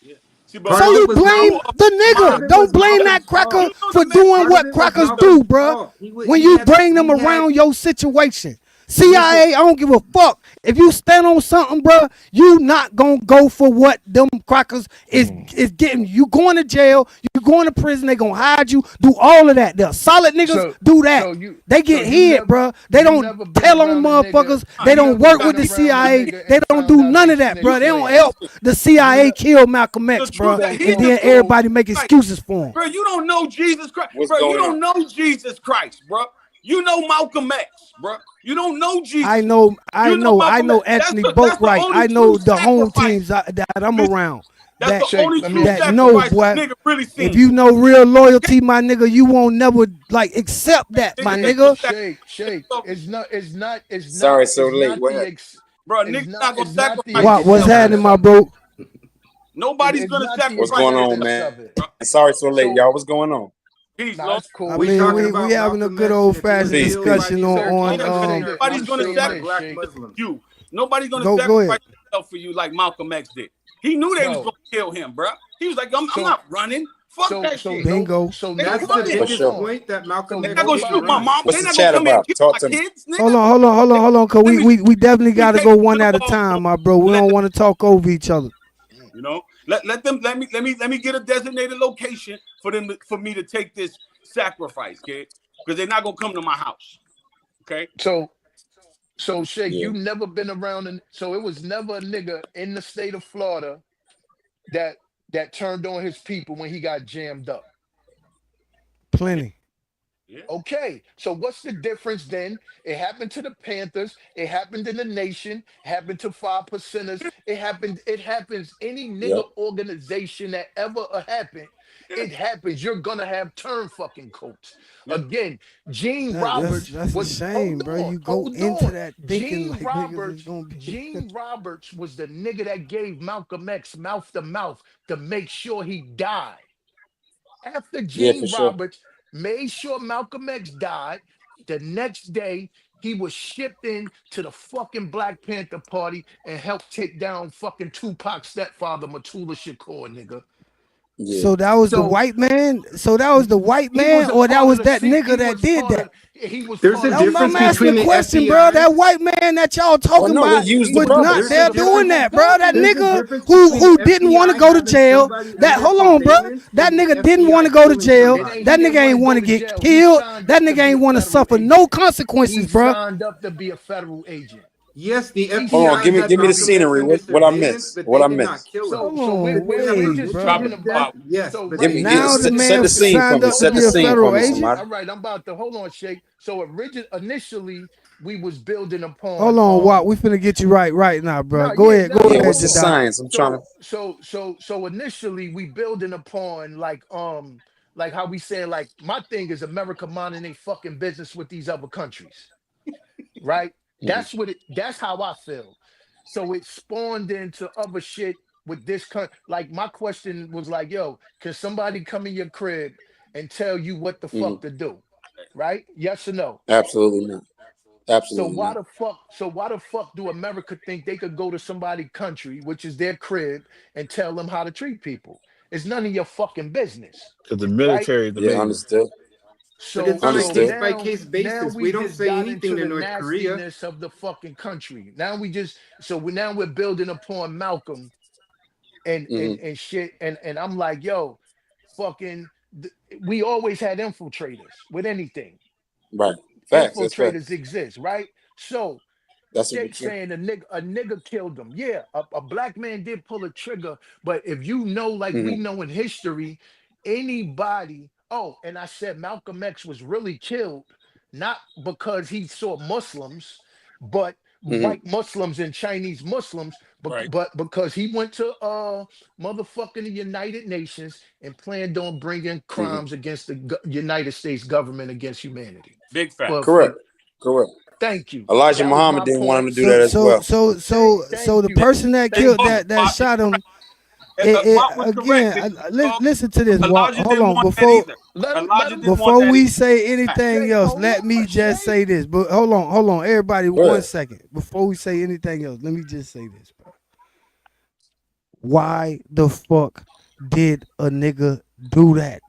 Yeah. See, but Part So of it you was blame Malcolm. you the Part of nigga. it was Don't blame that Malcolm's cracker fault. know for the message. doing Part of what it was crackers do, Malcolm's bruh. fault. When He you had the bring them he had around your situation. CIA, I don't give a fuck. If you stand on something, bro, you not gonna go for what them crackers is getting. You going to jail, you going to prison, they gonna hide you, do all of that. The solid niggas do that. They get hit, bro. They don't tell on motherfuckers. They don't work with the CIA. They don't do none of that, bro. They don't help the CIA kill Malcolm X, bro. And then everybody make excuses for him. Bro, you don't know Jesus Christ. Bro, you don't know Jesus Christ, bro. You know Malcolm X, bro. You don't know Jesus. I know Anthony Boatwright. I know the home teams that I'm around. That's the only true that know, sacrifice boy. nigga really seen. If you know real loyalty, my nigga, you won't never like accept that, my nigga. Shake. It's not. Sorry, so late. Bro, niggas not gonna sacrifice. What's happening, my bro? Nobody's gonna sacrifice. What's going on, man? Sorry, so late, y'all. What's going on? That's cool. I mean, we having a good old fashioned discussion on. Nobody's gonna sacrifice you. Nobody's gonna sacrifice himself for you like Malcolm X did. He knew they was gonna kill him, bro. He was like, I'm not running. Fuck that shit. Bingo. So that's the biggest point that Malcolm X. They're not gonna shoot my mom. What's They're the not chat gonna come about? here and kill my kids, nigga. Hold on, cause we definitely gotta go one at a time, my bro. We don't want to talk over each other. You know, let me get a designated location for me to take this sacrifice, kid, because they're not gonna come to my house. Okay. So Shake, you never been around, and so it was never a nigga in the state of Florida that turned on his people when he got jammed up. Plenty. Yeah. Okay, so what's the difference then? It happened to the Panthers. It happened in the Nation. It happened to 5%ers. It happens any nigga organization that ever happened. It happens. You're gonna have turn fucking coats. Again, Gene Roberts that's was a shame, bro. You go into that thinking Gene like Roberts, gonna be... Gene Roberts was the nigga that gave Malcolm X mouth to mouth to make sure he died. After Gene Roberts made sure Malcolm X died, the next day he was shipped in to the fucking Black Panther Party and helped take down fucking Tupac's stepfather, Matula Shakur, nigga. Yeah. So that was the white man. So that was the white man, or that was that nigga that did that. There's a difference between the question, FBI. bro. That white man that y'all talking about was not there doing that, bro. That nigga who didn't want to go to jail. That hold on, bro. That nigga didn't want to go to jail. That nigga ain't want to get killed. That nigga ain't want to suffer no consequences, bro. He signed up to be a federal agent. Yes, the FBI. Hold on, give me the scenery. What I missed? What I missed? Yes, set the scene for me. Set the scene for me. All right, I'm about to hold on, Shake. So initially we was building upon. Hold on, Watt. We finna get you right now, bro. Go ahead. What's the science? I'm trying to. So initially we building upon like how we say, like, my thing is America minding their fucking business with these other countries, right? That's how I feel. So it spawned into other shit with this country. Like, my question was like, yo, can somebody come in your crib and tell you what the fuck to do? Right? Yes or no? Absolutely not. Absolutely. So why the fuck do America think they could go to somebody's country, which is their crib, and tell them how to treat people? It's none of your fucking business. Because the military, right? Understood. So it's on a case-by-case basis. We don't say anything to North Korea. Of the fucking country. Now we're building upon Malcolm and shit. And I'm like, yo, fucking, we always had infiltrators with anything. Right. Facts. Infiltrators exist, right? So that's Jake saying a nigga killed him. Yeah, a black man did pull a trigger, but if you know, like we know in history, anybody. Oh, and I said Malcolm X was really killed not because he saw Muslims, but white Muslims and Chinese Muslims, but because he went to motherfucking the United Nations and planned on bringing crimes against the United States government against humanity. Big fact. Correct. Thank you. Elijah Muhammad didn't want him to do that as well. So the person that killed that shot him. Again, listen to this. Hold on, before we say anything else, let me just say this. But hold on, everybody, 1 second. Before we say anything else, let me just say this, bro. Why the fuck did a nigga do that?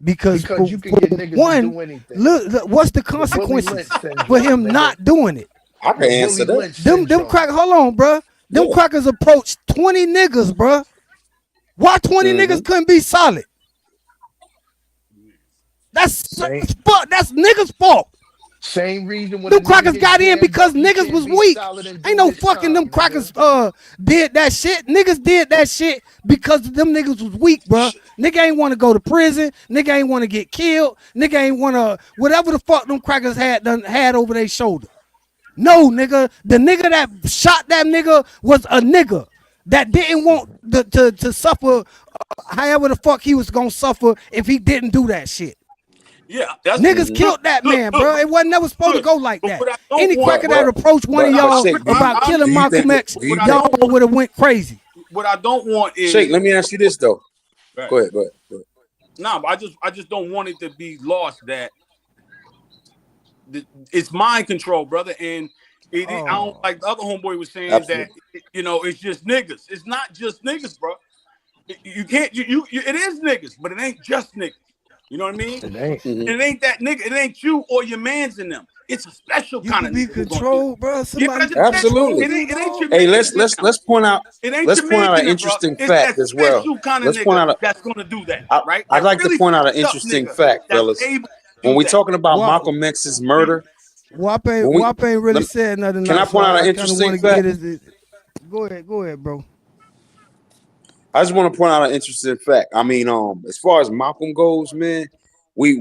Because you can get niggas to do anything. Look, what's the consequences for him not doing it? I can The answer Willie that. Lynch Them syndrome. crack. Hold on, bruh. Them Yeah. crackers approached 20 niggas, bruh. Why 20 niggas couldn't be solid? That's Same, fuck. That's niggas' fault. same reason when a Them nigga crackers get got in jammed because up, he niggas can't was be weak. solid and Ain't do no his fucking them time, crackers nigga. did that shit. Niggas did that shit because them niggas was weak, bruh. Nigga ain't want to go to prison. Nigga ain't want to get killed. Nigga ain't want to whatever the fuck them crackers had over their shoulder. No, nigga. The nigga that shot that nigga was a nigga that didn't want to suffer however the fuck he was gonna suffer if he didn't do that shit. Yeah, that's Niggas killed that man, bro. It wasn't never supposed to good. go like But that. what I don't Any want, cracker that approached one of but y'all Shake, about killing do you think Malcolm X, do you I y'all think don't would have went crazy. what I don't want is Shake, let me ask you this though. right. Go ahead. Nah, but I just don't want it to be lost that it's mind control, brother. And I don't like the other homeboy was saying Absolutely. that it's just niggas. It's not just niggas, bro. You can't you it is niggas, but it ain't just niggas. You know what I mean? It ain't. Mhm. It ain't that nigga. It ain't you or your mans in them. It's a special You kind can of be nigga who's gonna do it. controlled, bro. Yeah, Somebody I can just said control Absolutely. it you, ain't your dog. Hey, mans in them. let's point out It ain't your an mans in them, bro. interesting It's fact that as well. special kind of Let's point nigga out a that's gonna do that, I, right? I'd That like to really point out an fucked up interesting nigga fact, that's fellas. able to When do we that. talking about Wap, Malcolm X's murder, Wap when we ain't really let, said nothing. can I So point out an I kind of want interesting to get fact? his. Go ahead, bro. I just want to point out an interesting fact. I mean, as far as Malcolm goes, man, we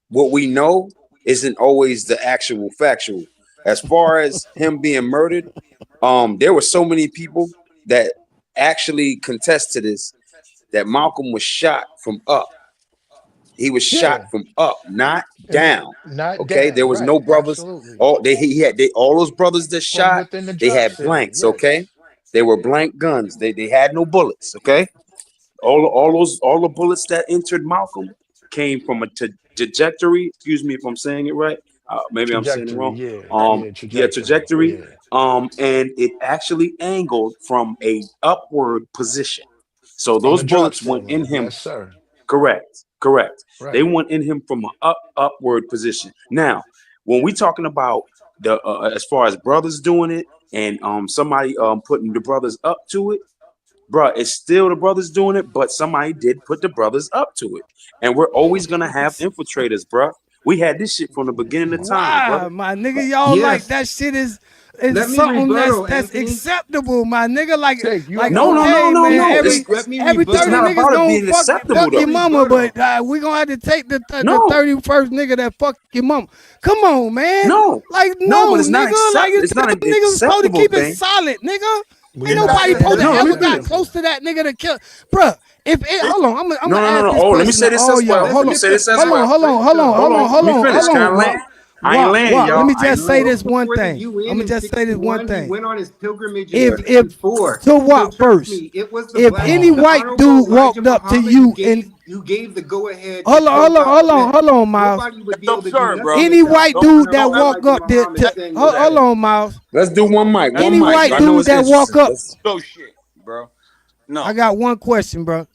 what we know isn't always the actual factual. As far as him being murdered, there were so many people that actually contest to this that Malcolm was shot from up. He was shot Yeah. from up, not And down. not Okay, there down. was Right. no brothers. Absolutely. All he had all those brothers that From shot. within the They drop had city. blanks. Okay, Yes. they were blank guns. They had no bullets. Okay, all the bullets that entered Malcolm came from a trajectory. Excuse me if I'm saying it right. Maybe I'm saying it Trajectory. wrong. Yeah. Um, Yeah. yeah, Trajectory. trajectory. Yeah. And it actually angled from a upward position. So On those the drop bullets went ceiling. in him. Yes, sir. Correct. They Right. went in him from an upward position. Now, when we talking about the as far as brothers doing it and somebody putting the brothers up to it, bruh, it's still the brothers doing it, but somebody did put the brothers up to it. And we're always gonna have infiltrators, bruh. We had this shit from the beginning of time, Wow, brother. my nigga, y'all like Yes. that shit is Let me something rebuttal, that's Anthony. acceptable, my nigga. Take you Like have a No, no, mic. no, okay, no, man. no. Jake, let me Every It's 30 rebuttal. not niggas about it gonna being acceptable fuck Let me your though. mama, rebuttal. but we gonna have to take the No, 31st nigga that fuck your mama. Come on, man. no, Like no, but no, it's not nigga. Like accept. It's not them an niggas supposed to acceptable keep it thing. solid, nigga. We're Ain't not nobody That's supposed saying to No, it's let me ever finish. got acceptable. close to that nigga to kill, bruh. If it, hold on, I'm No, gonna no, no, ask no. this Oh, let me question say to this all as y'all. well. Let's Let Hold me on, get say the this as hold facts on, well. hold on, straight, hold on, though. hold on, Let hold me on, finish. hold Can I on, land? Wop. I ain't land, Let y'all. me I ain't just say land. this Malcolm one was thing. a I'm UN gonna in just say this one 61. He thing. went on his pilgrimage in If 64. to So what trust first? me, it was If any the white honorable dude Elijah walked up to Muhammad who you and gave the go ahead to kill hold Malcolm X. on, Miles. Nobody would be That's able to do absurd, bro. nothing Any without white the Don't dude that honorable ever walk Elijah up there Muhammad to saying hold, that. on, Miles. Let's do one mic. One Any mic. white I know dude it's that walk interesting. up, Let's go shit, bro. I No. got one question, bro.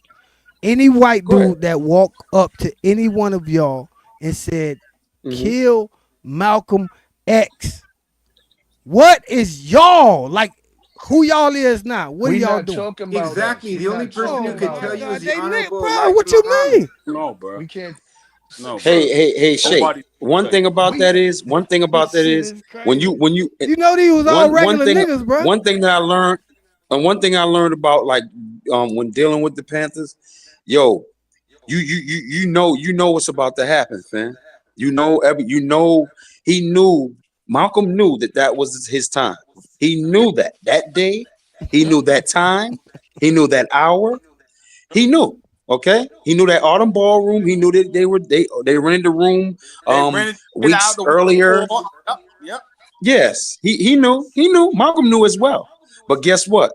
Any white go ahead. dude that walk up to any one of y'all and said, Hmm. "Kill Malcolm X," what is y'all like? Who y'all is now? What are We're y'all not doing? talking about us. Exactly. We're The only not person talking who Oh could about my tell you God, is us. the they honorable bro. Elijah What you Muhammad. mean? No, bro. We can't. No, bro. Hey, Shay. Nobody One tell you. thing about We that is This shit is when you crazy. You know these was all one regular thing niggas, bro. one thing that I learned and one thing I learned about like when dealing with the Panthers, yo, you know what's about to happen, fam. He knew Malcolm knew that was his time. He knew that day. He knew that time. He knew that hour. He knew. Okay, he knew that autumn ballroom. He knew that they rented the room They rented it out weeks the week earlier. before. Yep, yep. Yes, he knew. Malcolm knew as well. But guess what?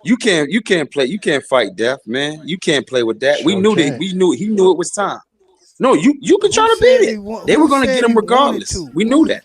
You can't fight death, man. You can't play with that. sure can. We knew he knew it was time. No, you could Who try to beat said it. They were who gonna said get he him wanted regardless. to? We knew that.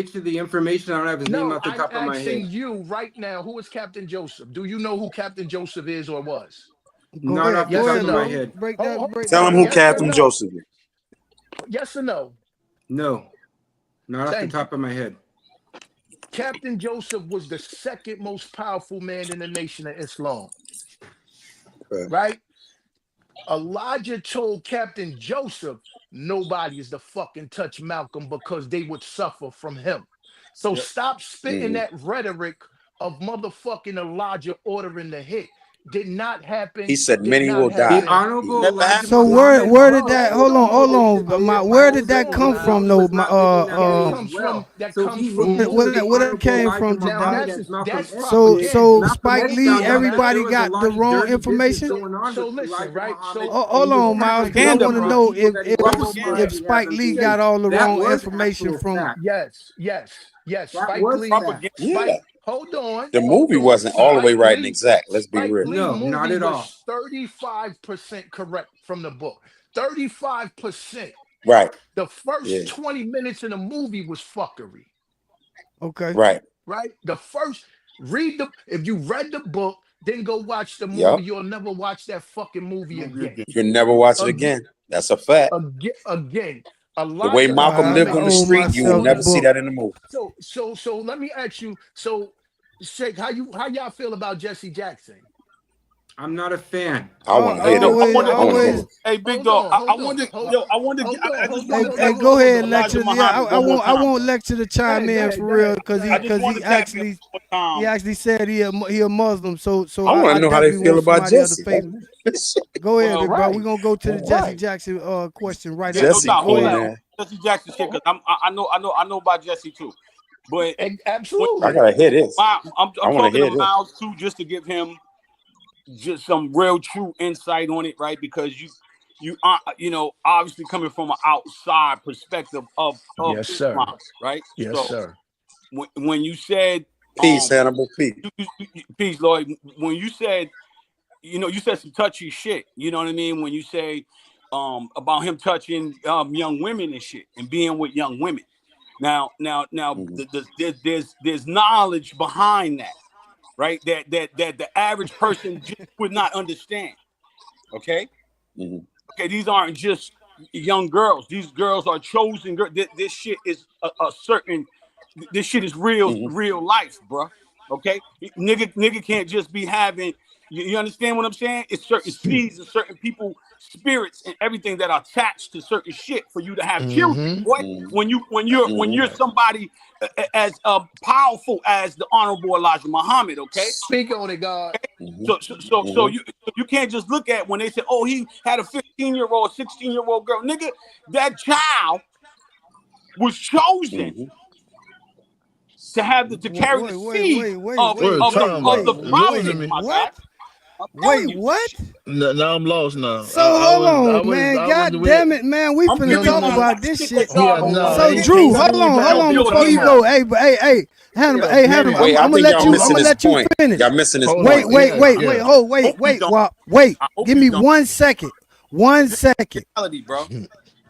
get you the information. I don't have his name No, off the I'm top of my asking head. you right now, who is Captain Joseph? Do you know who Captain Joseph is or was? Go Not ahead, off the go Yes or top ahead, of my no? bro. head. Break Tell that him one who Yes or down. Captain no? Joseph is. Yes or no? No, not off the Thank you. top of my head. Captain Joseph was the second most powerful man in the nation of Islam, Okay. right? Elijah told Captain Joseph, nobody is to fucking touch Malcolm because they would suffer from him. So Yep. stop spitting Mhm. that rhetoric of motherfucking Elijah ordering the hit. Did not He happen. said Did many not will die. The happen. Honorable Never Elijah happened. So Muhammad where did was that? told Hold to on, stay at where Bible did that Belt Hold come when on. from, Ali though? was not living that That way Uh, as comes from well. that So comes he from leaned into the where that movies. Honorable came Elijah from, Now Muhammad Jedi? as Malcolm that's X did. So propaganda. Malcolm Spike X Lee, found Now out that there everybody was a got lot the of wrong dirty business information. going on so with listen, Elijah right? Muhammad, and Hold he was on, trying Miles, to because I get Propaganda, want some to of the bro. know people that he Hold wasn't Propaganda. if worthy Spike having Lee seats. got all the That wrong was information actual from. fact. yes. That Spike was Lee, fact. Propaganda. Yeah. Hold The movie on. wasn't all the way right and exact. Let's be Spike real. Lee No, not movie at all. was 35% correct from the book. 35%. Right. The first Yeah. 20 minutes in the movie was fuckery, Okay. Right. right? The first if you read the book, then go watch the movie, Yup. you'll never watch that fucking movie Movie again. again. You can never watch it Again, again. That's a fact. again. The way Elijah All right, Malcolm I lived Muhammad on the owe street, you will myself hold the never on. see book. that in the movie. So let me ask you. So Sheikh, how y'all feel about Jesse Jackson? I'm not a fan. I want to hear Yo, I this. want to. I want to hear Always. this. Hey, big Hold dog. on, I hold want on, to. hold Yo, on, I want to. hold on, I just hold on, want Hey, to hold hey, on, tap go hold ahead, on. Elijah lecture. Yeah, Muhammad one more I time, won't bro. lecture the Go chime ahead, go in ahead, for go real, ahead, because go he I ahead. just because want he to tap in actually one more he time. actually said he a Muslim. So I want I to know how they definitely feel want about somebody of the Jesse. faith. Go ahead, Well, big bro. We're Right, gonna go to the Jesse right. Jackson question right yeah, no after Jesse this. doubt. Go Hold cool, on, ahead. hold man. on. Jesse Jackson shit, because I know about Jesse too. But when I Absolutely. gotta hear this. I I'm want to talking hear to this. Miles too, just to give him just some real true insight on it, right? Because you are, obviously coming from an outside perspective of Yes, sir. Islam, right? Yes, So sir. when you said Peace, Hannibal. Peace. peace, Lloyd, when you said, you said some touchy shit, you know what I mean, when you say about him touching young women and shit and being with young women. Now Mhm. there's knowledge behind that, right? That the average person just would not understand. Okay. Mhm. Okay, these aren't just young girls. These girls are chosen girls. This shit is a certain. This shit is Mhm. real life, bro. Okay, nigga can't just be having. You understand what I'm saying? It's certain seeds and certain people, spirits, and everything that are attached to certain shit for you to have children, Mm-hmm. boy. Mhm. When you're Right. somebody as powerful as the Honorable Elijah Muhammad, okay? Speak on it, God. Mhm. So Mhm. you can't just look at when they say, oh, he had a 15-year-old, 16-year-old girl, nigga. That child was chosen Mhm. to to carry the seed of What are you talking the about? prophet, Losing me. my guy. What? I'm Wait, telling you, what? Now I'm lost now. So hold on, man. I was God damn it, man. We I'm finna no, giving no, talk you no. about that this shit shit. that y'all Yeah, don't no, So he Drew, understand. can't hold lose on, at hold a on Yo, before yo, you beginning. go. Hey, Hannibal, Yeah, hey, Hannibal, beginning. Wait, I I'm gonna think let y'all you, I'm missing gonna his let you point. finish. Y'all missing his Hold point. on. Yeah, yeah. hope you don't. Wait. I hope Give you me don't. 1 second. 1 second. Reality, bro.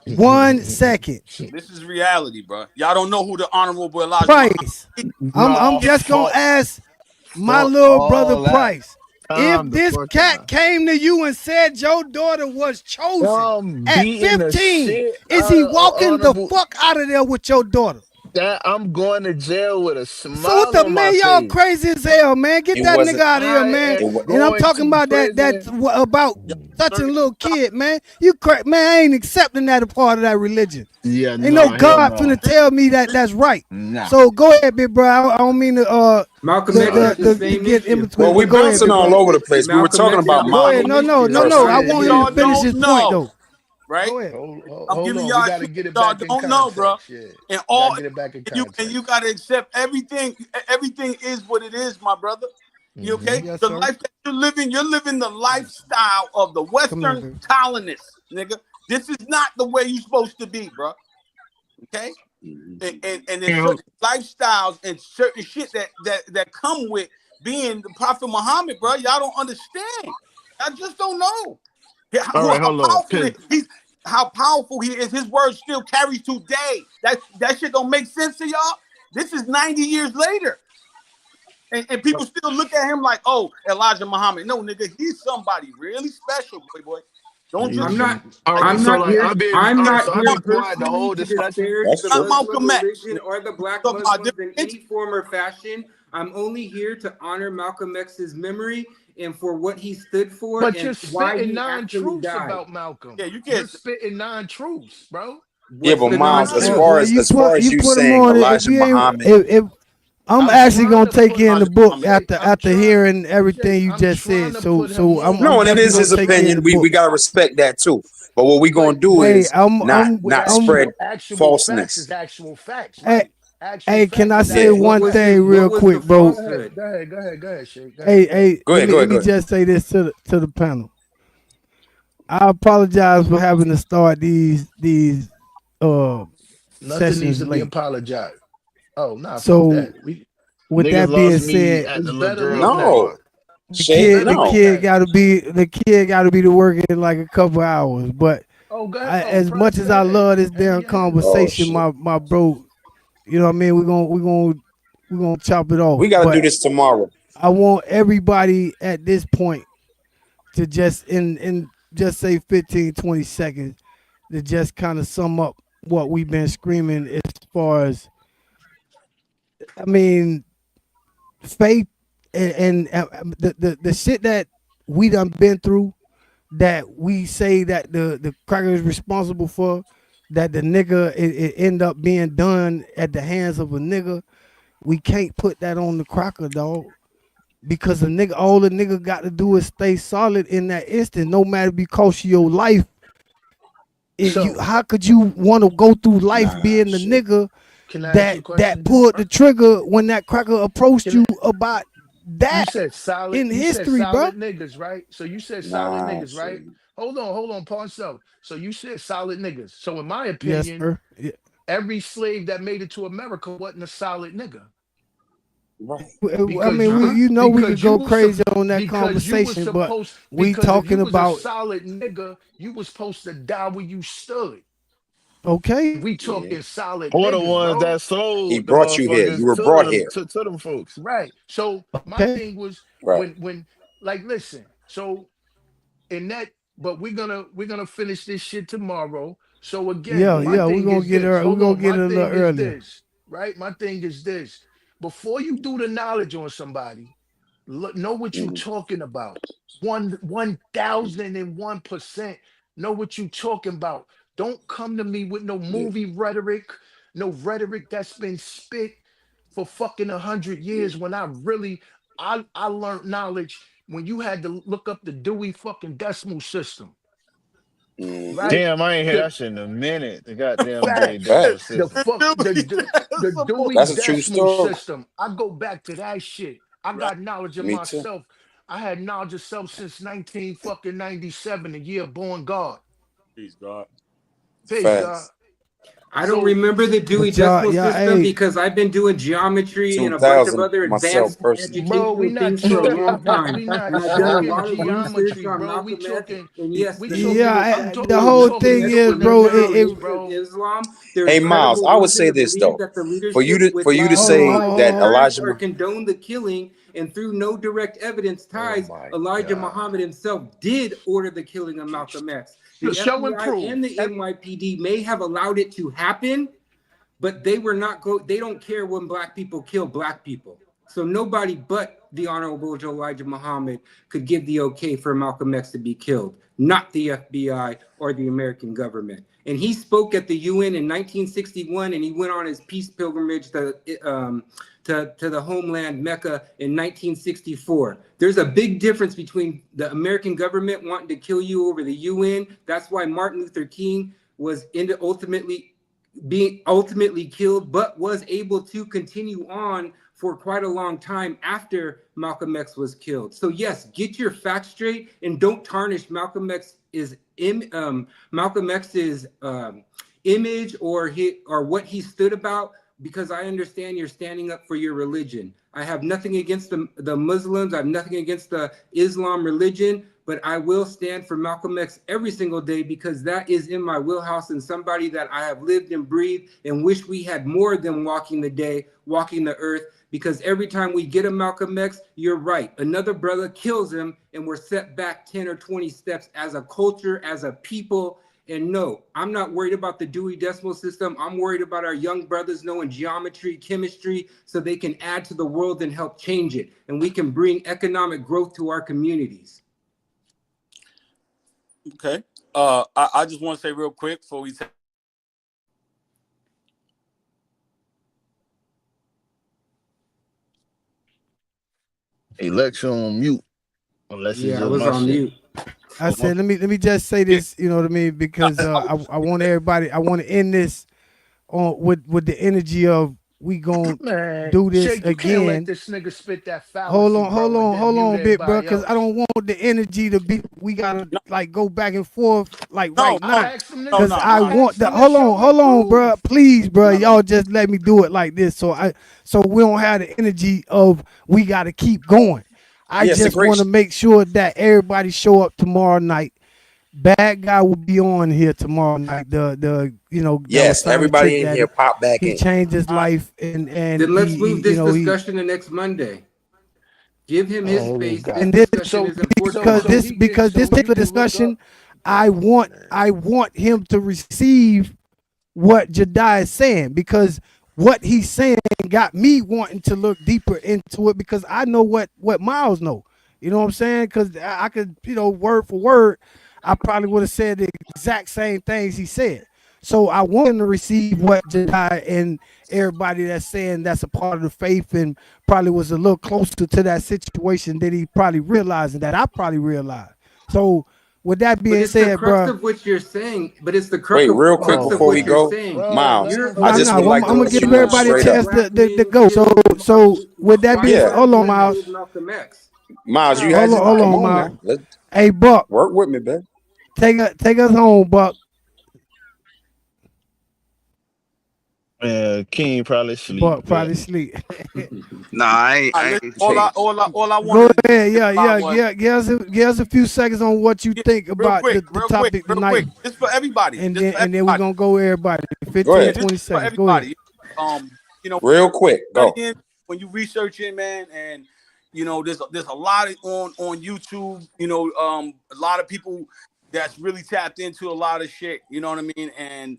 1 second. This is reality, bro. Y'all don't know who the Honorable Elijah Muhammad Price. is. I'm No, just gonna ask my fuck little brother all that. Price. If Calm the this fuck cat down. came to you and said your daughter was chosen I'm at beating the 15, shit is out he of walking the honorable. fuck out of there with your daughter? That I'm going to jail with a So what smile the on my man, y'all face. crazy as hell, man. Get It that nigga wasn't. out of here, I man. It am was. And I'm going talking to about that prison. about Y'all touching a certain little kid, man. You man, I ain't accepting that a part of that religion. Yeah, Ain't no no, hell God finna no. tell me that that's right. Nah. So go ahead, big bro. I don't mean to Malcolm X All right. had the to same get in issue. Well, between, we but go ahead, bouncing big all bro. over the place. We were Malcolm talking X about had the Go ahead. same Malcolm No, issue. no. first. I in want case him to y'all finish his don't point know, though. right? Go ahead. I'm Hold giving on. We y'all got to shit get it y'all back in don't know, bro. context. Yeah. And We got to all get it back in and you context. gotta accept everything. Everything is what it is, my brother. You okay? Yes, The sir. life that you're living the lifestyle of the Come here, Western baby. colonists, nigga. This is not the way you're supposed to be, bro. Okay? Mhm. And there's certain lifestyles and certain shit that come with being the Prophet Muhammad, bro. Y'all don't understand. Y'all just don't know. All right, How hold on. powerful how powerful he is. His word still carries today. That shit don't make sense to y'all. This is 90 years later. And people still look at him like, oh, Elijah Muhammad. No, nigga, he's somebody really special, boy. Don't I'm just not. All right, I'm so not like here. so I'm I've here been quiet the personally whole to discussion. disparage That's the not true. Muslim Malcolm X. religion or the Black Talk about Muslims in different any form or fashion. I'm only here to honor Malcolm X's memory and for what he stood for But and you're why spitting he actually non-truths died. about Malcolm. Yeah, you You're can't. spitting non-truths, bro. Yeah, What's but the Miles, as non-truth? far Well, as you as far put as you you put them saying on it. If Elijah you ain't, Muhammad, if I'm I'm actually trying gonna to take put in the Elijah book Muhammad. Shake. I'm after trying. hearing everything Shake. you I'm just trying said. to So put him I'm no, on and it definitely is gonna his take in the opinion. book. We gotta respect that too. But what we gonna But do Hey, is with not spread actual facts falseness. is actual facts, hey, right? Actual hey, can facts I is say Yeah. actual one facts. thing What real was the quick, bro? Go ahead. falsehood? Go ahead. Go ahead. Go ahead, Shake. Go Hey, ahead. Go ahead. hey, Go ahead, let go me ahead. just say this to the panel. I apologize for having to start these uh Nothing needs sessions to be late. apologized. Oh, nah, fuck So that. We with Niggas that being lost me said, at it's the little better girl late pop night. No. up. It's Shake, better the no. late kid night. got to be to work in like a couple hours. But Oh, go ahead. I, Oh, as much press. as Go I ahead. love this Handle damn your handle. Oh conversation, shit. my bro, you know what I mean. We're gonna chop it off. We gotta do But this tomorrow. I want everybody at this point to just in just say 15, 20 seconds to just kind of sum up what we've been screaming as far as, I mean, faith and the shit that we done been through, that we say that the cracker is responsible for, that the nigga it end up being done at the hands of a nigga. We can't put that on the cracker, dog. Because the nigga, all the nigga got to do is stay solid in that instant, no matter if it cost you your life. So, How could you want to go through life Nah, being the shit. nigga can I ask you a that question then, pulled bro? the trigger when that cracker approached Can I, you about you that said solid. in You said history, bro? solid niggas, right? So you said solid Nah, niggas, right? shit. Hold on, pause. So you said solid niggas. So in my Yes, opinion, sir. Yeah. every slave that made it to America wasn't a solid nigga Right. I because mean, you Huh? you know, we could because you go was crazy on that because you was conversation, but supposed we because if you talking was a about, solid nigga, you was supposed to die where you stood. okay, We Yeah. talking solid Who are the niggas, ones bro. that He sold the brought you here. You motherfuckers were brought here. to them folks? Right. So my okay, thing was Right. when like listen, so in that, but we're gonna finish this shit tomorrow. So again, yeah, my yeah, thing is this. we're Hold gonna on, get my it a little thing is earlier. this, right? My thing is this. Before you do the knowledge on somebody, know what you Mhm. talking about. 1,001% know what you talking about. Don't come to me with no Yeah. movie rhetoric, no rhetoric that's been spit for fucking 100 years. When I learned knowledge when you had to look up the Dewey fucking Decimal System, Hmm. right? Damn, I ain't hear The that shit in a minute. The goddamn Dewey facts, Decimal Facts. the System. fuck, the Dewey That's a true Decimal story. System. I go back to that shit. I Right. got knowledge of Me too. myself. I had knowledge of self since 19 fucking 97, the year born God. Peace, God. Peace, God. Facts. I don't So remember the Dewey But y'all, Decimal y'all, System hey, because I've been doing geometry and a bunch of 2000 other myself advanced personally. bro, we educational not things for a talking, long time. we not And I've done a talking lot of research geometry, on bro. We Malcolm X. talking, And yes, we the nigga talking, was I'm yeah, actually the talking, a we whole Malcolm thing talking X is, was bro, never fundamental a knowledge, leader of bro. Islam. There's Hey Miles, credible I would say evidence this believe though. that the For you leadership to would for you to not hold say on, authorize the that hold on. attacks Elijah or condone the killing, and through no direct evidence Oh ties, my Elijah God. Muhammad himself did order the killing of Malcolm X. The Show and FBI and prove. the NYPD may have allowed it to happen, but they were not they don't care when black people kill black people. So nobody but the Honorable Elijah Muhammad could give the okay for Malcolm X to be killed, not the FBI or the American government. And he spoke at the UN in 1961, and he went on his peace pilgrimage to the homeland Mecca in 1964. There's a big difference between the American government wanting to kill you over the UN. That's why Martin Luther King was being ultimately killed, but was able to continue on for quite a long time after Malcolm X was killed. So yes, get your facts straight and don't tarnish Malcolm X's image or what he stood about, because I understand you're standing up for your religion. I have nothing against the Muslims. I have nothing against the Islam religion, but I will stand for Malcolm X every single day because that is in my wheelhouse and somebody that I have lived and breathed and wish we had more than walking the earth, because every time we get a Malcolm X, you're right. Another brother kills him and we're set back 10 or 20 steps as a culture, as a people, And no, I'm not worried about the Dewey Decimal System. I'm worried about our young brothers knowing geometry, chemistry, so they can add to the world and help change it. And we can bring economic growth to our communities. Okay. I just want to say real quick before we take. Alexa on mute. Unless it's Yeah, I just was my on shit. mute. I said, let me just say this, you know what I mean? Because I want everybody, I want to end this on with the energy of we gonna Man, do this Shake, you can't let again. this nigga spit that Hold fallacy, on, hold bro, and on, then hold mute on a bit, bro, everybody because I else. don't want the energy to be. We gotta No, like go back and forth like no, right no, now. I asked them no, niggas. Cause no, I I want asked the them to show me hold on, bro, proof. please, bro, no, no. y'all just let me do it like this, so we don't have the energy of we gotta keep going. I Yeah, it's a just great. want to make sure that everybody show up tomorrow night. Bad guy will be on here tomorrow night. The that was Yes, signed a everybody trick in here daddy. pop back He in. changed his All right. life and Then let's move he this discussion to next Monday. Give him his Man, this space. guy. This and this discussion So, is important because so this tomorrow. he can, because this so you particular can look discussion, up. I want him to receive what Jedi is saying, because what he's saying got me wanting to look deeper into it, because I know what Miles know. You know what I'm saying? Because I could, word for word, I probably would have said the exact same things he said. So I want him to receive what Jedi and everybody that's saying that's a part of the faith and probably was a little closer to that situation that he probably realized and that I probably realized. So with that But being it's the said, crux bro, of what you're saying. But it's the Wait, real quick crux of before we what Oh, you're go, saying. bro, let Miles, You're him I no, just no, would finish, I'm like to gonna bro. let give you know everybody a straight up. chance black to men go. So, killing Martin, with that being said, white Yeah, hold on, men Miles. killed Malcolm X. Miles, you Miles, Hold you on, hesitant. hold Come right. on, on Miles. now, let's Hey, Buck, work with me, man. take us home, Buck. King probably sleep, Buck but probably sleep. Nah, I ain't. All right, I listen, ain't changed. all I Go wanted to ahead, get yeah, by yeah, was yeah. Give us a few seconds on what you get, think about the topic real tonight, quick. This for everybody. and This for then we're everybody. gonna go with everybody. Go 15, Yeah, ahead, this 20 is for seconds. Go ahead. everybody. You know, real quick. Go. studying, when you researching, man, and there's a lot on YouTube. A lot of people that's really tapped into a lot of shit. You know what I mean? And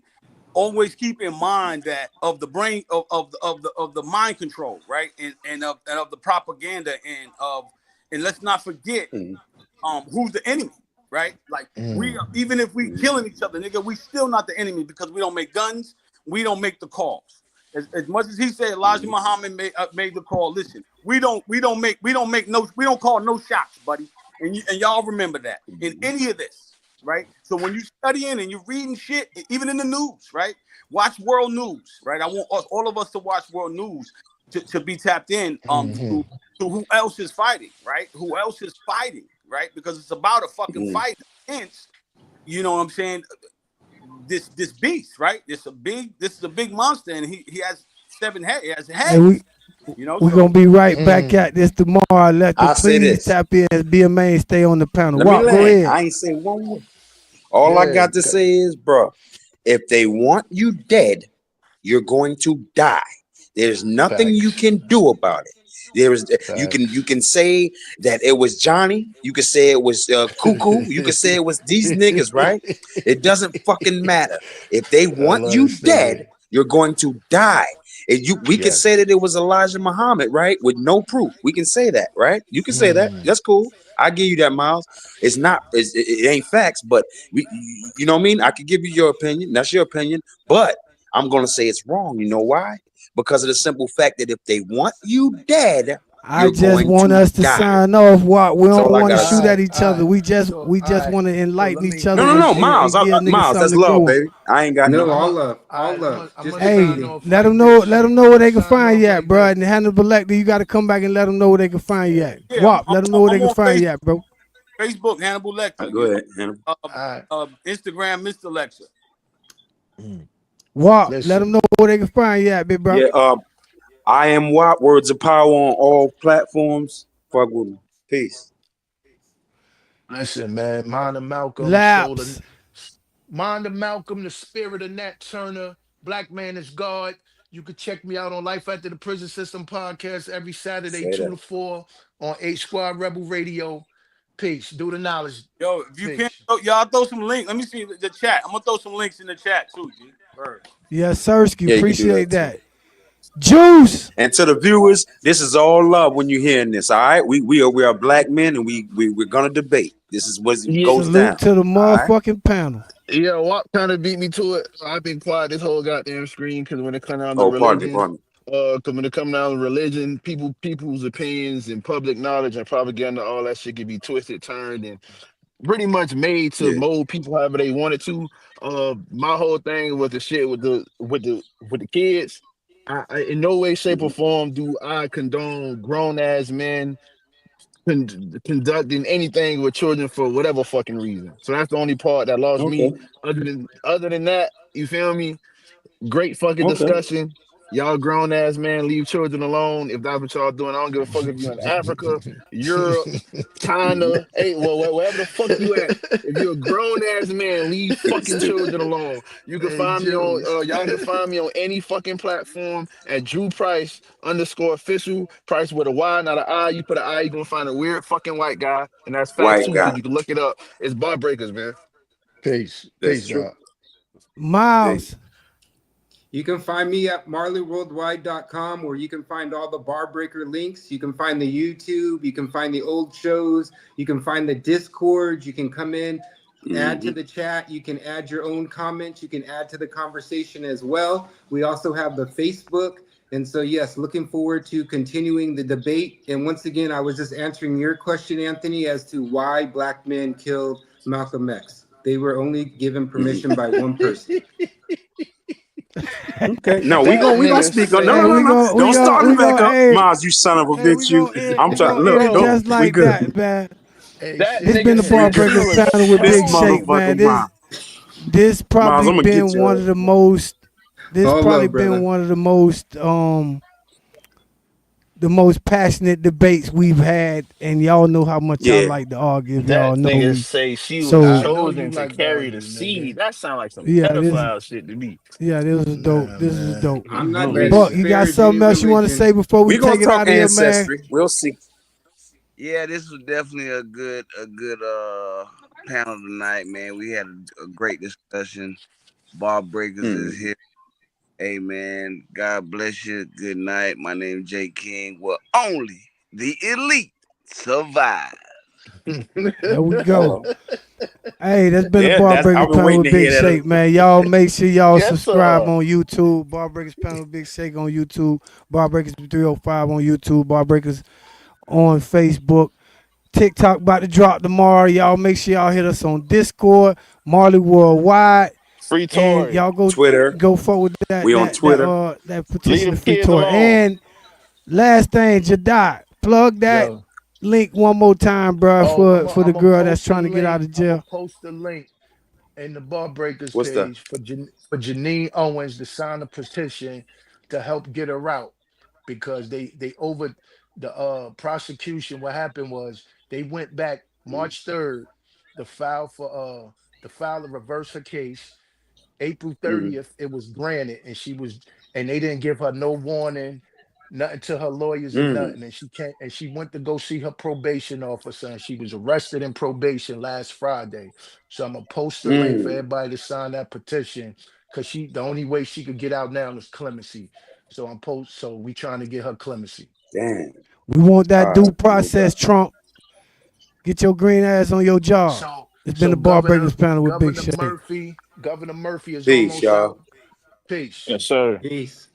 always keep in mind that of the brain of the mind control, right? And of the propaganda and let's not forget Mhm. who's the enemy, right? Like we Mm. even if we Mhm. killing each other, nigga, we still not the enemy because we don't make guns, we don't make the calls. As much as he said Elijah Mhm. Muhammad made the call, listen, we don't call no shots, buddy. And y'all remember that in Mhm. any of this, right? So when you studying and you're reading shit, even in the news, right? Watch world news, right? I want all of us to watch world news to be tapped in Mm-hmm. to who else is fighting, right? Who else is fighting, right? Because it's about a fucking Mhm. fight against, you know what I'm saying? This beast, right? This is a big monster, and he has 7 heads. He has Hey, heads, you know. we So gonna be right back Mm. at this tomorrow. Let the I say please this. tap in, be a mainstay on the panel. Let me Walk, go land. ahead. I ain't say one word. All I got Good. to say is, bro, if they want you dead, you're going to die. There's nothing you Facts. can do about it. There is you Facts. can say that it was Johnny. You can say it was Cuckoo. You can say it was these niggas, right? It doesn't fucking matter. If they I want love you saying, dead, you're going to die. We can say yes. that it was Elijah Muhammad, right? With no proof. We can say that, right? You can say that. Mm. That's cool. I give you that, Miles. It's not. It ain't facts, but you know what I mean. I could give you your opinion. That's your opinion, but I'm gonna say it's wrong. You know why? Because of the simple fact that if they want you dead, I you're just going want to us to die. sign off. What we That's don't all I want to gotta All shoot say. at right, each all other. right. We All just right. want to So let enlighten each me other No, no, no, and Miles. give niggas Miles, that's something to love, go on. baby. I ain't got No, nothing. I'm all a love, all all right, love. I'm Just gonna the Hey, sign unity. off let like them know. this. Let them know I'm where gonna they can sign find off you at, like bro. this. And Hannibal Lecter, you got to come back and let them know where they can find you Yeah. at. yeah, Wop, let them know where they I'm can on find you Facebook. at, bro. Facebook, Hannibal Lecter. Go ahead, Hannah. All right. Instagram, Mr. Lecter. Mm. Wop, let them Listen. know where they can find you at, big bro. Yeah. I am WAP. Words of power on all platforms. Fuck with me. Peace. Listen, man. Mind of Malcolm, soul Laps. and Mind of Malcolm, the spirit of Nat Turner, Black Man is God. You can check me out on Life After the Prison System podcast every Saturday, Say 2 that. to 4 on H Squad Rebel Radio. Peace. Do the knowledge. Yo, if you can, Peace. y'all throw some links. Let me see the chat. I'm gonna throw some links in the chat too, G. Word. Yes, Sirski. Yeah, you can do Appreciate that too. that. Juice. And to the viewers, this is all love when you're hearing this. All right, we are black men, and we're gonna debate. This is what Yeah, goes Salute down. to the All right. motherfucking panel. yeah. Wop kind of beat me to it. I've been quiet this whole goddamn screen because when it comes down to Oh, pardon me, religion, pardon me. because when it comes down to religion, people's opinions and public knowledge and propaganda, all that shit can be twisted, turned, and pretty much made to Yeah. mold people however they wanted to. My whole thing was the shit with the kids. In no way, shape, or Mhm. form do I condone grown ass men conducting anything with children for whatever fucking reason. So that's the only part that lost Okay. me. Other than that, you feel me? Great fucking Okay. discussion. Y'all grown ass man, leave children alone. If that's what y'all doing, I don't give a fuck if you're in Africa, Europe, Mhm. China, hey, well, wherever the fuck you at. If you're a grown ass man, leave fucking Stupid. children alone. You can Hey, find me on Juice. y'all can find me on any fucking platform at Drew Price _official. Price with a Y, not an I. You put an I, you're gonna find a weird fucking white guy, and that's facts White too, guy. because you can look it up. It's bar breakers, man. Peace. That's Peace, true. God. Hey. Miles. You can find me at marleyworldwide.com, where you can find all the bar breaker links. You can find the YouTube. You can find the old shows. You can find the Discord. You can come in, add to Mhm. the chat. You can add your own comments. You can add to the conversation as well. We also have the Facebook. And so, yes, looking forward to continuing the debate. And once again, I was just answering your question, Anthony, as to why black men killed Malcolm X. They were only given Mhm. permission by one person. Okay. No, we That gonna nigga speak on. No, Hey, no, no, said no. Don't start it back up, hey, Miles. You son of a hey, bitch. You. I'm we trying. gonna Look. end it bro. Don't. just We like good. that, man. Hey, That This shit. been nigga the We Bar said good. you Breakers was panel with This Big trolling. Shake, motherfucking man. Miles. This Miles, probably I'm gonna been get one your of ass, the man. most. This All probably love, been brother. one of the most passionate debates we've had, and y'all know how much I Yeah. like to argue. If y'all That know nigga me, say she was so I know you chosen to like to carry the argue, nigga. seed. That sound like some yeah, pedophile shit to me. this was dope. Nah, This was man. dope. I'm not Hey, going to Buck, you got disparage any something else you want to say religion. before we We gonna take it talk out of here, man? ancestry. We'll see. Yeah, this was definitely a good panel tonight, man. We had a great discussion. Bar breakers is Mhm. here. Hey man, God bless you. Good night. My name is Jay King. Well, only the elite survive. There we go. Hello. Hey, that's been the Yeah, Bar that's. Breakers I've been panel waiting with to Big hear that. Shake, man. Y'all make sure y'all yes, subscribe sir. on YouTube. Bar Breakers panel with Big Shake on YouTube. Bar Breakers 305 on YouTube. Bar Breakers on Facebook. TikTok about to drop tomorrow. Y'all make sure y'all hit us on Discord, Marley Worldwide, Free and Tory. y'all Twitter. go forward We on Twitter. that Leave petition them to free kids tour. alone. And last thing, Jedi, plug that Yo. link one more time, bro, Oh, I'm for gonna the I'm gonna girl that's post the trying to get out link. of I'm gonna jail. post the link in the Bar Breakers What's that? page for Janine Owens to sign a petition to help get her out because they over the prosecution. What happened was they went back March 3rd to file to reverse her case. April Mm-hmm. 30th, it was granted, and they didn't give her no warning, nothing to her lawyers and Mm. nothing. And she can't, and she went to go see her probation officer, and she was arrested in probation last Friday. So I'm gonna post the link for Mm. everybody to sign that petition because the only way she could get out now is clemency. So we trying to get her clemency. Damn. We want All that due right. No process, doubt. Trump. Get your green ass on your job. So It's been so the Bar Governor Breakers panel with Big Governor Shake. Murphy, Governor Murphy is Peace, almost y'all. out. Peace. Yes, sir. Peace.